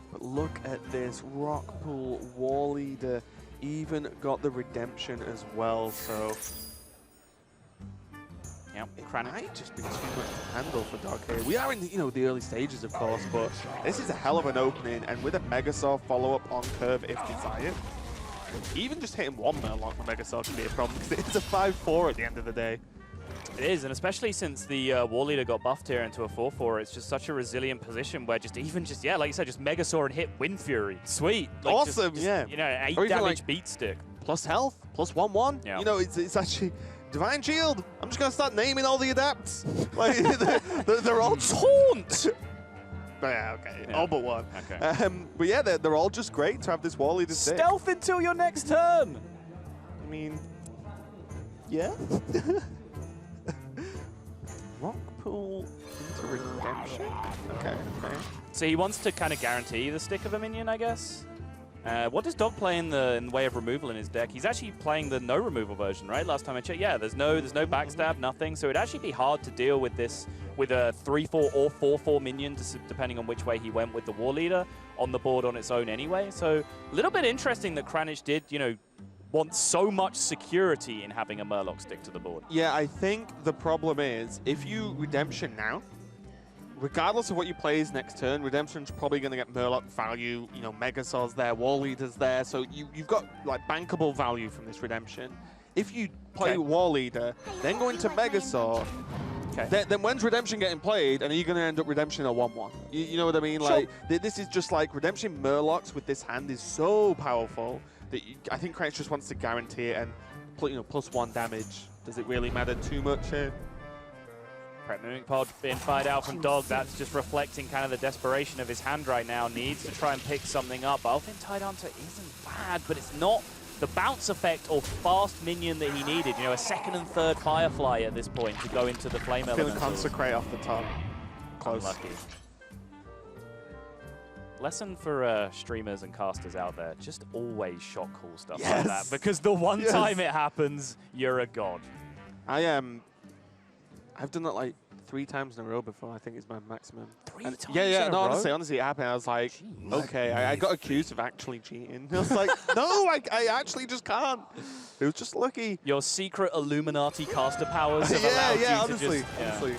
But look at this, Rockpool, War Leader, even got the redemption as well, so... It might just be too much to handle for Dogg here. We are in the early stages, of course, but this is a hell of an opening, and with a Megasaur follow-up on curve if desired, even just hitting one Murloc with Megasaur can be a problem because it's a 5-4 at the end of the day. It is, and especially since the War Leader got buffed here into a 4-4, it's just such a resilient position where like you said, just Megasaur and hit Wind Fury. Sweet. Like awesome, an 8 damage beat stick. Plus health, plus 1-1. Yeah. It's actually... Divine Shield! I'm just going to start naming all the adapts. Like, they're all taunt! Yeah, okay. Yeah. All but one. Okay. But yeah, they're all just great to have this War Leader stick. Stealth until your next turn! I mean... Yeah? Rockpool into redemption? Okay. So he wants to kind of guarantee the stick of a minion, I guess? What does Dogg play in the way of removal in his deck? He's actually playing the no removal version, right? Last time I checked, yeah, there's no backstab, nothing. So it'd actually be hard to deal with this with a 3-4 or 4-4 minion, depending on which way he went with the War Leader on the board on its own anyway. So a little bit interesting that Kranich did, want so much security in having a Murloc stick to the board. Yeah, I think the problem is if you redemption now, regardless of what you play is next turn, Redemption's probably going to get Murloc value, Megasaur's there, War Leader's there, so you've got like bankable value from this Redemption. If you play War Leader, then go into Megasaur, then when's Redemption getting played, and are you going to end up Redemption a 1-1? You know what I mean? Sure. Like, this is just like Redemption Murlocs with this hand is so powerful that I think Kranich just wants to guarantee it, and plus 1 damage. Does it really matter too much here? Mimic Pod being fired out from Dogg. That's just reflecting kind of the desperation of his hand right now. Needs to try and pick something up. But I think Tidehunter isn't bad, but it's not the bounce effect or fast minion that he needed. You know, a second and third Firefly at this point to go into the Flame Feeling Elementals. Consecrate off the top. Close. Unlucky. Lesson for streamers and casters out there, just always shot call stuff like that, because the one time it happens, you're a god. I've done that like 3 times in a row before. I think it's my maximum. 3 times Yeah, in a no, row? honestly, it happened. I was like, okay, I got accused of actually cheating. I was like, no, I actually just can't. It was just lucky. Your secret Illuminati caster powers have allowed you honestly, to just... honestly.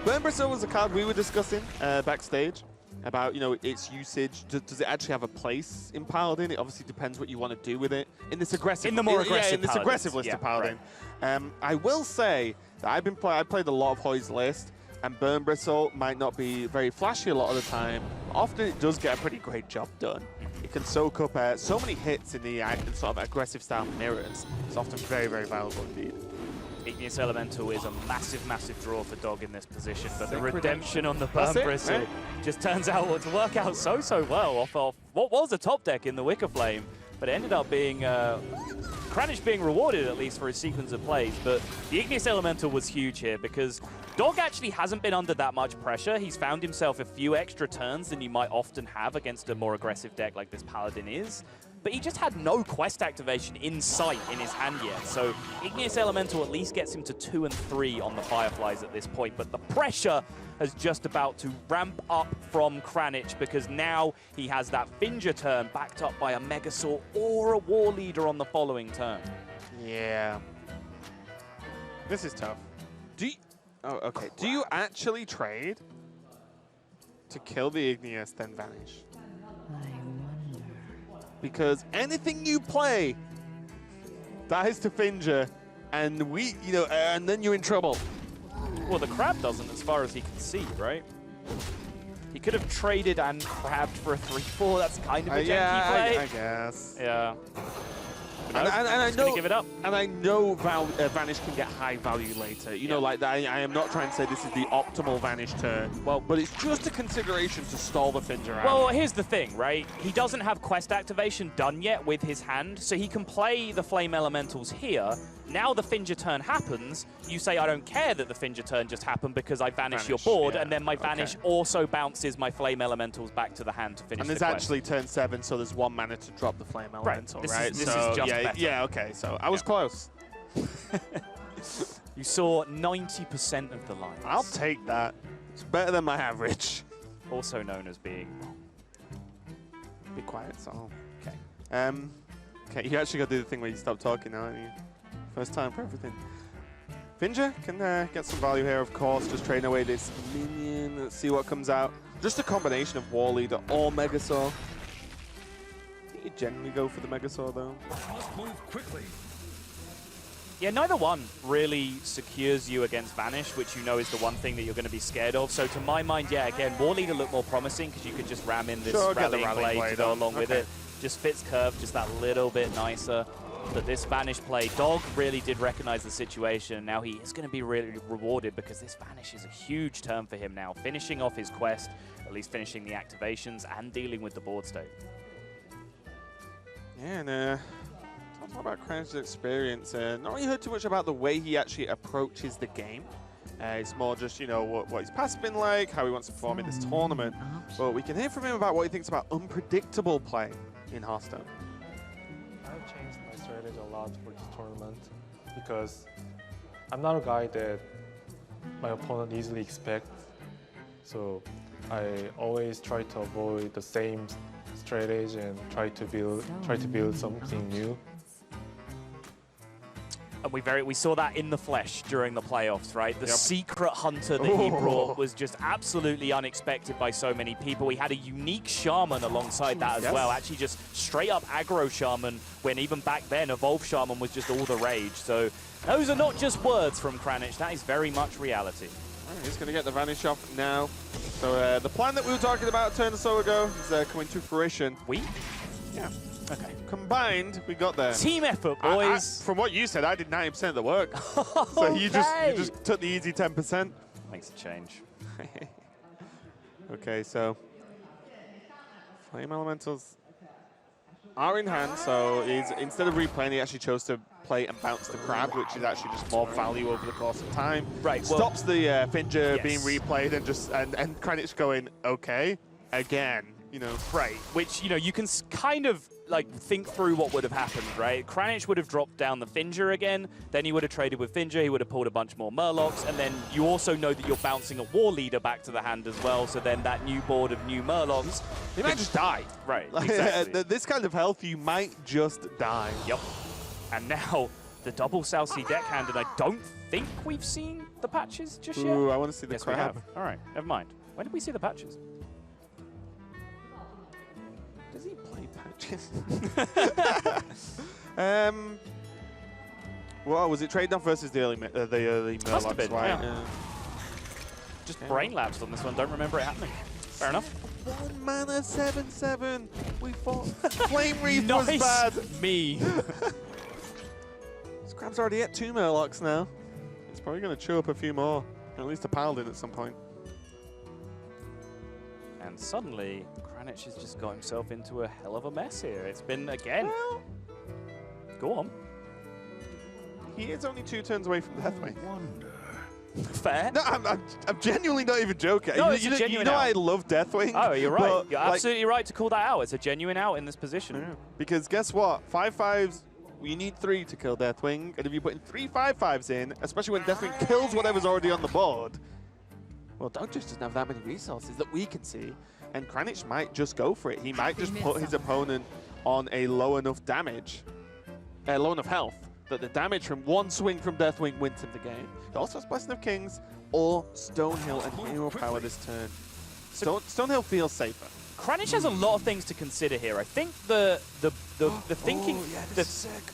Burn Bristle was a card we were discussing backstage about, you know, its usage. Does it actually have a place in Paladin? It obviously depends what you want to do with it. In this aggressive, in the more aggressive, in this aggressive list of Paladin. Right. I will say that I played a lot of Hoy's list, and Burn Bristle might not be very flashy a lot of the time. Often it does get a pretty great job done. It can soak up so many hits in the sort of aggressive style mirrors. It's often very, very valuable indeed. Igneous Elemental is a massive, massive draw for Dogg in this position, but the redemption on the Burn Bristle just turns out to work out so well off what was a top deck in the Wicker Flame, but it ended up being Kranich being rewarded at least for his sequence of plays. But the Igneous Elemental was huge here because Dogg actually hasn't been under that much pressure. He's found himself a few extra turns than you might often have against a more aggressive deck like this Paladin is. But he just had no quest activation in sight in his hand yet. So Igneous Elemental at least gets him to 2 and 3 on the Fireflies at this point. But the pressure is just about to ramp up from Kranich because now he has that Finger turn backed up by a Megasaur or a War Leader on the following turn. Yeah. This is tough. Okay. Do you actually trade to kill the Igneous, then vanish? Because anything you play dies to Finger, and and then you're in trouble. Well, the crab doesn't, as far as he can see, right? He could have traded and crabbed for a 3/4. That's kind of a janky play. I guess. Yeah. And I know, give it up. And I know Vanish can get high value later. You know, like that. I am not trying to say this is the optimal Vanish turn. Well, but it's just a consideration to stall the Finger out. Well, here's the thing, right? He doesn't have quest activation done yet with his hand, so he can play the Flame Elementals here. Now the Finger turn happens, you say, I don't care that the Finger turn just happened because I vanish your board, and then my Vanish also bounces my Flame Elementals back to the hand to finish the quest. And there's actually turn 7, so there's 1 mana to drop the Flame Elemental, right? This is just better. Yeah, okay, so I was close. You saw 90% of the lines. I'll take that. It's better than my average. Also known as being wrong. Be quiet, so. Okay. Okay, you actually got to do the thing where you stop talking now, aren't you? First time for everything. Finger can get some value here, of course. Just trading away this minion. Let's see what comes out. Just a combination of War Leader or Megasaur. I think you generally go for the Megasaur, though. Must move quickly. Yeah, neither one really secures you against Vanish, which you know is the one thing that you're going to be scared of. So to my mind, yeah, again, War Leader looked more promising because you could just ram in this rallying blade to go along with it. Just fits curve just that little bit nicer. But this Vanish play, Dogg really did recognize the situation. Now he is going to be really rewarded because this Vanish is a huge turn for him now. Finishing off his quest, at least finishing the activations and dealing with the board state. Yeah, and talk about Kranich's experience. Not really heard too much about the way he actually approaches the game. It's more just, you know, what his past been like, how he wants to perform in this tournament. But we can hear from him about what he thinks about unpredictable play in Hearthstone. I've changed my strategy a lot for this tournament because I'm not a guy that my opponent easily expects. So I always try to avoid the same strategy and try to build something new. And we saw that in the flesh during the playoffs, right? The secret hunter that he brought was just absolutely unexpected by so many people. We had a unique shaman alongside that as well. Actually just straight up aggro shaman, when even back then evolve shaman was just all the rage. So those are not just words from Kranich, that is very much reality. Right, he's going to get the Vanish off now. So the plan that we were talking about a turn or so ago is coming to fruition. Yeah. Okay. Combined, we got there. Team effort, boys. From what you said, I did 90% of the work. So you just took the easy 10%. Makes a change. Okay, so Flame Elementals are in hand, so instead of replaying, he actually chose to play and bounce the crab, which is actually just more value over the course of time. Right. Stops the Finger being replayed and just and Kranich going, okay, again, you know. Right, which, you know, you can kind of like think through what would have happened, right? Kranich would have dropped down the Finger again, then he would have traded with Finger, he would have pulled a bunch more Murlocs, and then you also know that you're bouncing a War Leader back to the hand as well, so then that new board of new Murlocs... He might just die. Right, Like, exactly. this kind of health, you might just die. Yep. And now, the double South Sea deckhand, and I don't think we've seen the patches just yet. Ooh, I want to see the Yes, we crab. have. All right, never mind. When did we see the patches? Does he play patches? Well, was it trade-off versus the early Murlocs? Must have been, right? yeah. Just brain lapsed on this one. Don't remember it happening. Fair enough. 1 mana 7/7. We fought. Flame Reef Nice. was bad. Me. This crab's already at 2 Murlocs now. It's probably going to chew up a few more. At least a Paladin at some point. And suddenly, Kranich has just got himself into a hell of a mess here. It's been, again... Well, go on. He is only 2 turns away from Deathwing. Fair. No, I'm genuinely not even joking. No, you, it's a you genuine know out. I love Deathwing. Oh, you're right. but, You're like, absolutely right to call that out. It's a genuine out in this position. Yeah. Because guess what? 5/5s, you need 3 to kill Deathwing. And if you're putting 3 5/5s in, especially when Deathwing kills whatever's already on the board, well, Dogg just doesn't have that many resources that we can see. And Kranich might just go for it. He might just put his opponent on a low enough damage, low enough health, that the damage from one swing from Deathwing wins him the game. He also has Blessing of Kings or Stonehill and Hero Power this turn. Stonehill feels safer. Kranich has a lot of things to consider here. I think the thinking I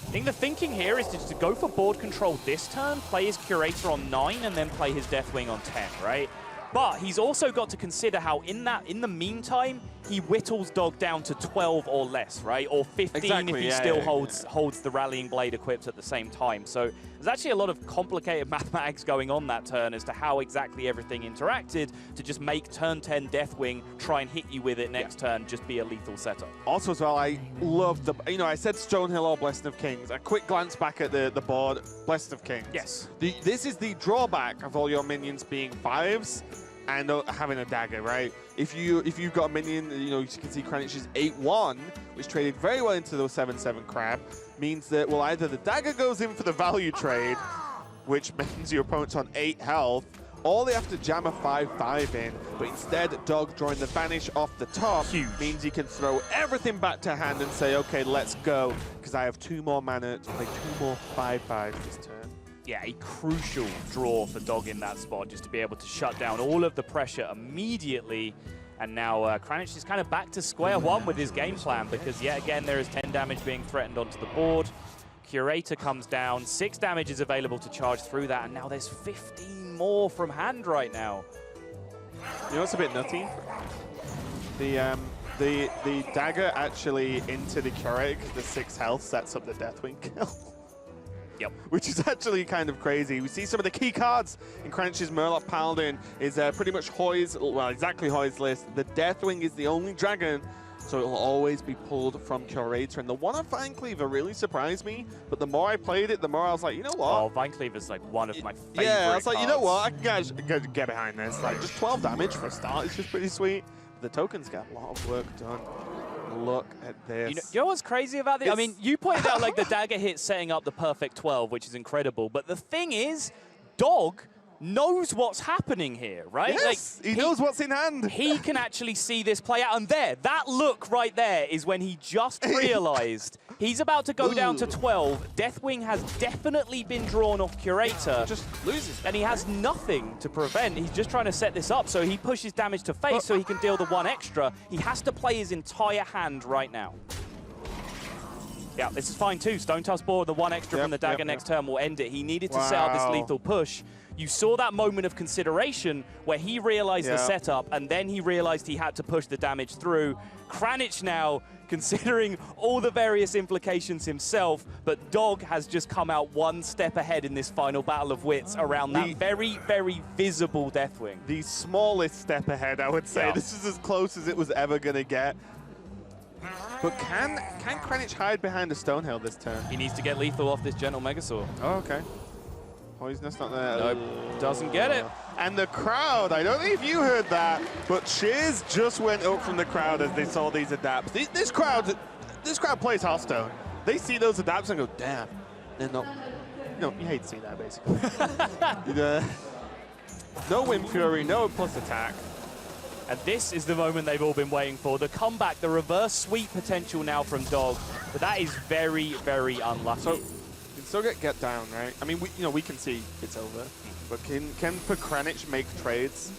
think the thinking here is to go for board control this turn, play his Curator on 9, and then play his Deathwing on 10, right? But he's also got to consider how in the meantime, he whittles Dogg down to 12 or less, right? Or 15 if he still holds the Rallying Blade equipped at the same time. So there's actually a lot of complicated mathematics going on that turn as to how exactly everything interacted to just make turn 10 Deathwing try and hit you with it next turn, just be a lethal setup. Also as well, I love the, you know, I said Stonehill or Blessing of Kings. A quick glance back at the board, Blessing of Kings. Yes. This is the drawback of all your minions being 5s. And having a dagger, right? If you've got a minion, you know, you can see Kranich is 8/1, which traded very well into those 7/7 crab, means that, well, either the dagger goes in for the value trade, which means your opponent's on 8 health, or they have to jam a 5/5 in, but instead Dogg drawing the Vanish off the top means he can throw everything back to hand and say, okay, let's go, because I have 2 more mana to play 2 more 5/5s this turn. Yeah, a crucial draw for Dogg in that spot, just to be able to shut down all of the pressure immediately. And now Kranich is kind of back to square one with his game plan, because yet again there is 10 damage being threatened onto the board. Curator comes down, 6 damage is available to charge through that, and now there's 15 more from hand right now. You know what's a bit nutty? The dagger actually into the Keurig, the 6 health sets up the Deathwing kill. Yep. Which is actually kind of crazy. We see some of the key cards in Kranich's Murloc Paladin is pretty much Hoy's, well, exactly Hoy's list. The Deathwing is the only dragon, so it'll always be pulled from Curator. And the one on Vinecleaver really surprised me, but the more I played it, the more I was like, you know what? Oh, Vinecleaver's like one of my favorite Yeah, I was like, you know cards. what? I can get behind this. Like, just 12 damage for a start is just pretty sweet. The tokens got a lot of work done. Look at this. You know what's crazy about this? I mean, you pointed out like the dagger hit setting up the perfect 12, which is incredible. But the thing is, Dogg knows what's happening here, right? Yes, like, he knows what's in hand. He can actually see this play out. And there, that look right there is when he just realized he's about to go down to 12. Deathwing has definitely been drawn off Curator. Just loses. And he has nothing to prevent. He's just trying to set this up so he pushes damage to face so he can deal the 1 extra. He has to play his entire hand right now. Yeah, this is fine too. Stone Tusk board, the 1 extra from the dagger next turn will end it. He needed to set up this lethal push. You saw that moment of consideration where he realized the setup and then he realized he had to push the damage through. Kranich now considering all the various implications himself, but Dogg has just come out 1 step ahead in this final battle of wits around that very, very visible Deathwing. The smallest step ahead, I would say. Yeah. This is as close as it was ever going to get. But can Kranich hide behind a Stonehill this turn? He needs to get lethal off this Gentle Megasaur. Oh, okay. Poisonous not there. Nope, doesn't get it. And the crowd, I don't know if you heard that, but cheers just went up from the crowd as they saw these adapts. This crowd plays Hearthstone. They see those adapts and go, damn, they're not. You hate to see that, basically. No Wind Fury, no plus attack. And this is the moment they've all been waiting for. The comeback, the reverse sweep potential now from Dogg. But that is very, very unlucky. So, you can still get down, right? I mean, we can see it's over. But can Kranich make trades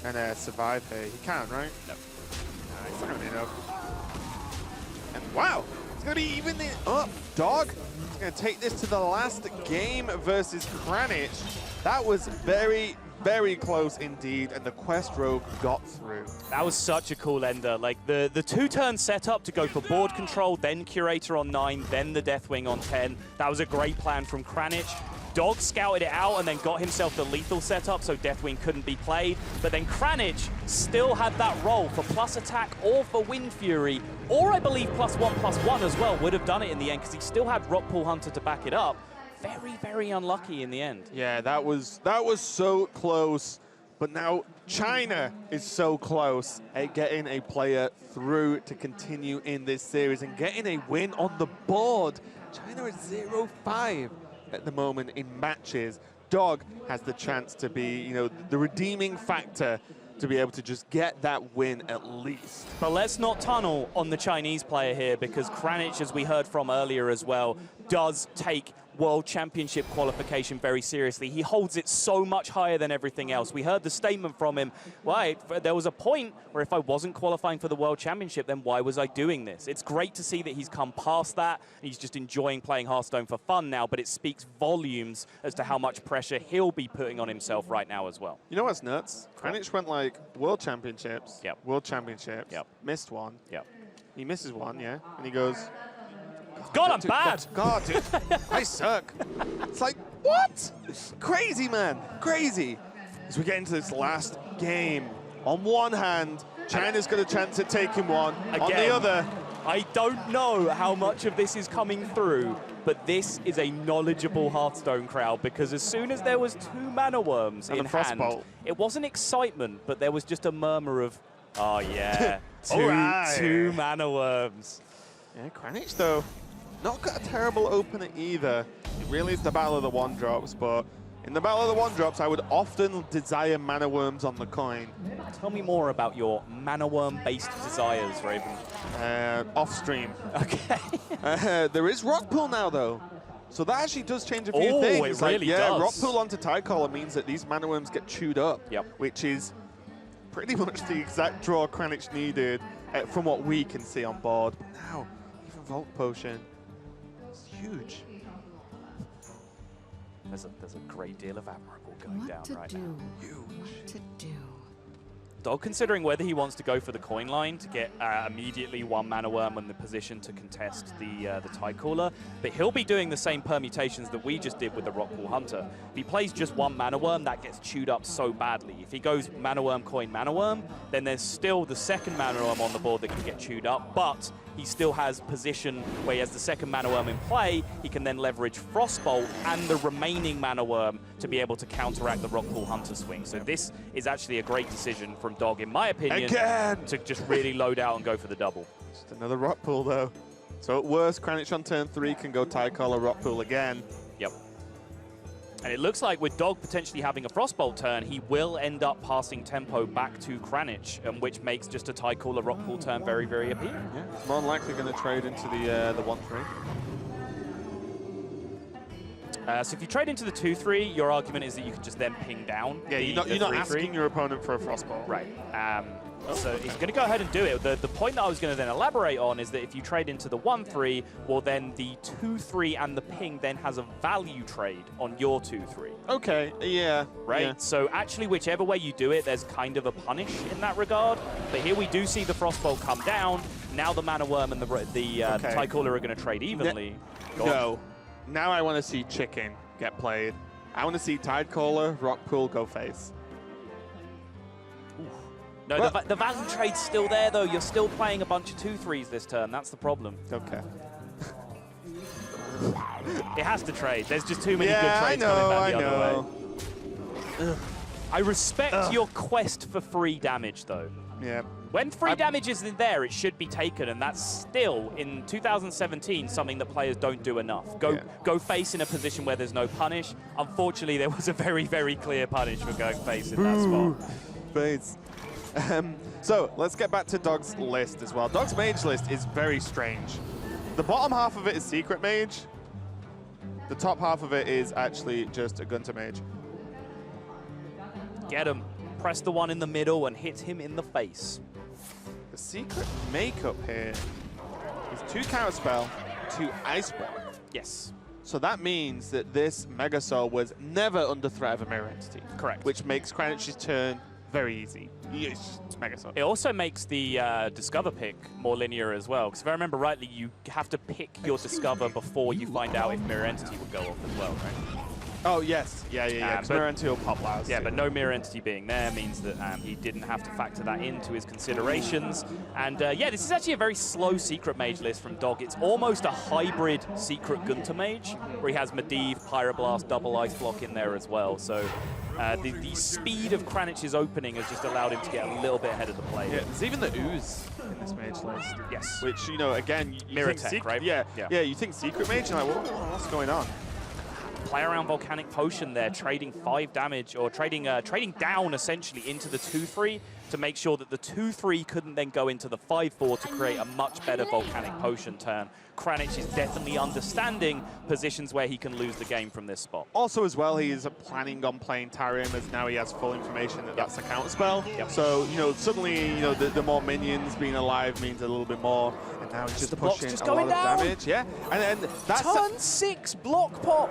and survive here? He can, right? No. Nah, it's not going to be enough. And wow, it's going to be even up. Dogg is going to take this to the last game versus Kranich. That was very, very close indeed, and the Quest Rogue got through. That was such a cool ender. Like the 2-turn setup to go for board control, then Curator on 9, then the Deathwing on 10. That was a great plan from Kranich. Dogg scouted it out and then got himself the lethal setup so Deathwing couldn't be played. But then Kranich still had that role for plus attack or for Wind Fury, or I believe +1/+1 as well would have done it in the end because he still had Rockpool Hunter to back it up. Very, very unlucky in the end. Yeah, that was so close. But now China is so close at getting a player through to continue in this series and getting a win on the board. China is 0-5 at the moment in matches. Dogg has the chance to be, the redeeming factor to be able to just get that win at least. But let's not tunnel on the Chinese player here because Kranich, as we heard from earlier as well, does take World Championship qualification very seriously. He holds it so much higher than everything else. We heard the statement from him, right, there was a point where if I wasn't qualifying for the World Championship, then why was I doing this? It's great to see that he's come past that. He's just enjoying playing Hearthstone for fun now, but it speaks volumes as to how much pressure he'll be putting on himself right now as well. You know what's nuts? Kranich went like World Championships, Yep. World Championships, Yep. missed one. Yep. He misses one, yeah, and he goes, God, I'm bad. God, dude, I suck. It's like, what? Crazy, man. Crazy. As we get into this last game, on one hand, China's got a chance at taking one. Again, on the other, I don't know how much of this is coming through, but this is a knowledgeable Hearthstone crowd because as soon as there was 2 Mana Worms in hand, it wasn't excitement, but there was just a murmur of, oh yeah, two Mana Worms. Yeah, Kranich, though, not got a terrible opener either. It really is the battle of the 1-drops, but in the battle of the 1-drops, I would often desire Mana Worms on the coin. Tell me more about your Mana Worm-based desires, Raven. Off-stream. Okay. There is Rockpool now, though. So that actually does change a few things. It really does. Rockpool onto Tidecaller means that these Mana Worms get chewed up, which is pretty much the exact draw Kranich needed from what we can see on board. But now, even Vault Potion, it's huge. There's a great deal of Admirable going down right now. What to do? Dogg considering whether he wants to go for the coin line to get immediately 1 Mana Worm in the position to contest the Tidecaller, but he'll be doing the same permutations that we just did with the Rockpool Hunter. If he plays just 1 Mana Worm, that gets chewed up so badly. If he goes Mana Worm, coin, Mana Worm, then there's still the second Mana Worm on the board that can get chewed up, but he still has position where he has the second Mana Worm in play. He can then leverage Frostbolt and the remaining Mana Worm to be able to counteract the Rockpool Hunter swing. So this is actually a great decision from Dogg, in my opinion, to just really load out and go for the double. Just another Rockpool, though. So at worst, Kranich on turn 3 can go Tidecaller Rockpool again. Yep. And it looks like with Dogg potentially having a Frostbolt turn, he will end up passing tempo back to Kranich, which makes just a Tidecaller Rockpool turn very, very appealing. Yeah, it's more than likely going to trade into the 1-3. So if you trade into the 2-3, your argument is that you can just then ping down. Yeah, you're not asking your opponent for a Frostbolt. Right. So he's going to go ahead and do it. The point that I was going to then elaborate on is that if you trade into the 1-3, well then the 2-3 and the ping then has a value trade on your 2-3. Okay, yeah. Right? Yeah. So actually whichever way you do it, there's kind of a punish in that regard. But here we do see the Frostbolt come down. Now the Mana Worm and the Tidecaller are going to trade evenly. No. Now I want to see Chicken get played. I want to see Tidecaller, Rockpool go face. No, well, the value trade's still there, though. You're still playing a bunch of 2-3s this turn. That's the problem. Okay. It has to trade. There's just too many Yeah, good trades coming back the other way. Ugh. I respect your quest for free damage, though. Yeah. When free damage isn't there, it should be taken, and that's still, in 2017, something that players don't do enough. Go face in a position where there's no punish. Unfortunately, there was a very, very clear punish for going face in that spot. Face. So, let's get back to Doggg's list as well. Doggg's mage list is very strange. The bottom half of it is secret mage. The top half of it is actually just a Gunter mage. Get him. Press the one in the middle and hit him in the face. The secret makeup here is 2 counterspell, 2 iceborne. Yes. So that means that this Mega Soul was never under threat of a mirror entity. Correct. Which makes Kranich's turn very easy. Yes, Mega Soul. It also makes the Discover pick more linear as well, because if I remember rightly, you have to pick your Discover before you find out if Mirror Entity would go off as well, right? Oh, yes. Yeah. Because Mirror Entity will pop last. Yeah, but no Mirror Entity being there means that he didn't have to factor that into his considerations. And yeah, this is actually a very slow Secret Mage list from Dogg. It's almost a hybrid Secret Gunter Mage, where he has Medivh, Pyroblast, double Ice Block in there as well. So the speed of Kranich's opening has just allowed him to get a little bit ahead of the play. Yeah, there's even the Ooze in this mage list. Yes. Which, you know, again, you Mirror think tech, right? Yeah, you think Secret Mage, and like, what's going on? Play around Volcanic Potion there, trading 5 damage, or trading down essentially into the 2-3 to make sure that the 2-3 couldn't then go into the 5-4 to create a much better Volcanic Potion turn. Kranich is definitely understanding positions where he can lose the game from this spot. Also, as well, he is planning on playing Tarim, as now he has full information that that's a counterspell. So, you know, suddenly, you know, the more minions being alive means a little bit more, and now he's just pushing just a lot going down. of damage. Yeah, and that's Turn 6 block pop.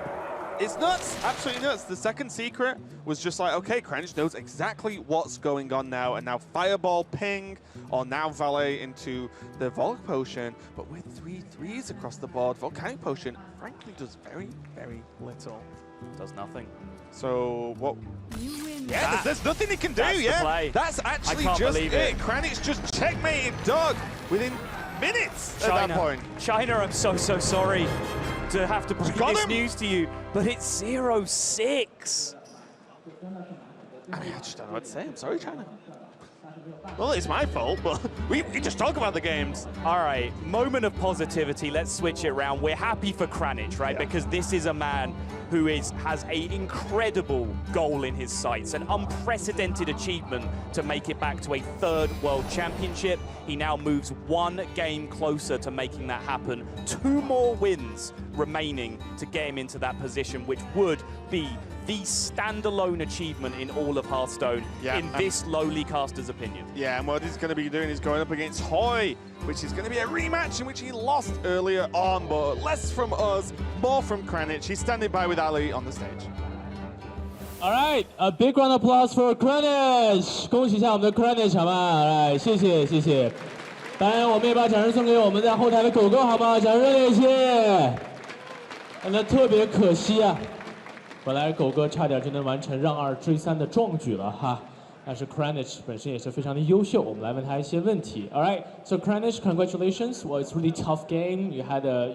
It's nuts, absolutely nuts. The second secret was just like, okay, Kranich knows exactly what's going on now, and now Fireball ping, or now Valet into the Volc Potion, but with 3 3s across the board, Volcanic Potion frankly does very, very little. Does nothing. So what? You win. Yeah, there's nothing he can do. That's the play. That's actually I can't just believe it. Kranich just checkmated Dogg within minutes at that point. China, I'm so sorry to have to break this him. news to you, but it's 0-6. I mean, I just don't know what to say. I'm sorry, China. Well, it's my fault, but we just talk about the games. All right, moment of positivity. Let's switch it around. We're happy for Kranich, right? Yeah. Because this is a man who has an incredible goal in his sights, an unprecedented achievement to make it back to a 3rd World Championship. He now moves 1 game closer to making that happen. 2 more wins remaining to get him into that position, which would be the standalone achievement in all of Hearthstone, in this lowly caster's opinion. Yeah, and what he's going to be doing is going up against Hoy, which is going to be a rematch in which he lost earlier on, but less from us, more from Kranich. He's standing by with Ali on the stage. All right, a big round of applause for Kranich， 恭喜一下我们的 Kranich 好吗？来，谢谢。当然，我们也把掌声送给我们在后台的狗狗好吗？掌声热烈一些。那特别可惜啊，本来狗哥差点就能完成让2追3的壮举了哈。但是 Kranich 本身也是非常的优秀，我们来问他一些问题。All right, so Kranich, congratulations. Well, it's really tough game. You had a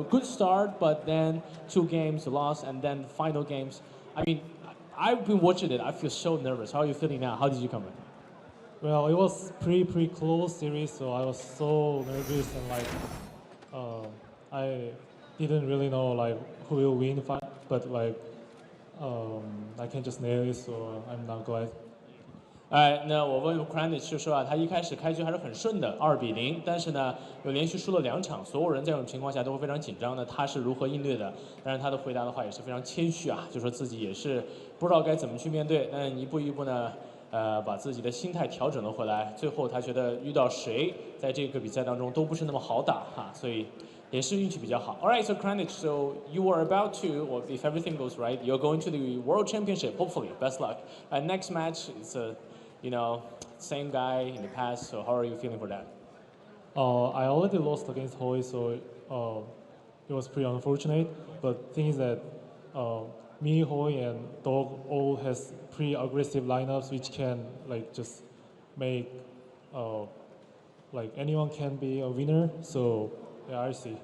good start, but then 2 games you lost, and then final games. I mean, I've been watching it. I feel so nervous. How are you feeling now? How did you come in? Well, it was pretty close series, so I was so nervous and I didn't really know who will win, but I can just nail it, so I'm not glad. 那我问 Kranich 就说啊，他一开始开局还是很顺的，2-0，但是呢，又连续输了2场，所有人在这种情况下都会非常紧张的，他是如何应对的？但是他的回答的话也是非常谦虚啊，就说自己也是不知道该怎么去面对，但一步一步呢，把自己的心态调整了回来，最后他觉得遇到谁在这个比赛当中都不是那么好打哈，所以也是运气比较好。All right, so Kranich, so you are about to, or if everything goes right, you're going to the World Championship. Hopefully, best luck. Next match, it's a same guy in the past, so how are you feeling for that? I already lost against Hoy, so it was pretty unfortunate. But the thing is that me, Hoy, and Dogg all has pretty aggressive lineups, which can just make like anyone can be a winner. So yeah, I see.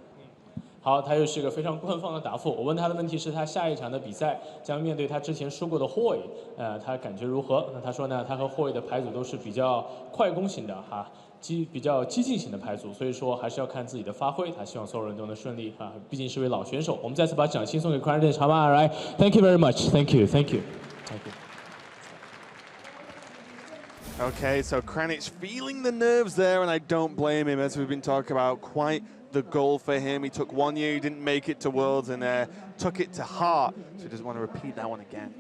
好，他又是个非常官方的答复。我问他的问题是他下一场的比赛将面对他之前输过的霍伊，他感觉如何？那他说呢，他和霍伊的牌组都是比较快攻型的哈，比较激进型的牌组，所以说还是要看自己的发挥。他希望所有人都能顺利啊，毕竟是位老选手。我们再次把掌声送给 Kranich 好吗 ？Alright, thank you very much, thank you, thank you, thank you. Okay, so Kranich feeling the nerves there, and I don't blame him, as we've been talking about. Quite the goal for him. He took 1 year, he didn't make it to Worlds, and took it to heart, so he doesn't want to repeat that one again.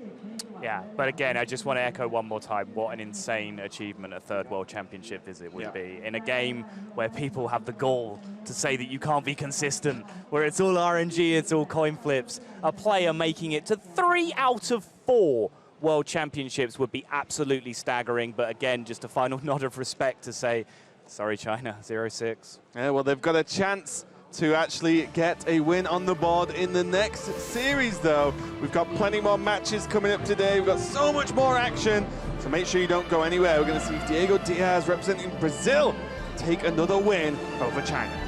Yeah, but again, I just want to echo one more time what an insane achievement a third World Championship visit would be. In a game where people have the gall to say that you can't be consistent, where it's all RNG, it's all coin flips, a player making it to 3 out of 4 World Championships would be absolutely staggering. But again, just a final nod of respect to say, sorry, China, 0-6. Yeah, well, they've got a chance to actually get a win on the board in the next series, though. We've got plenty more matches coming up today. We've got so much more action, so make sure you don't go anywhere. We're going to see Diego Diaz representing Brazil take another win over China.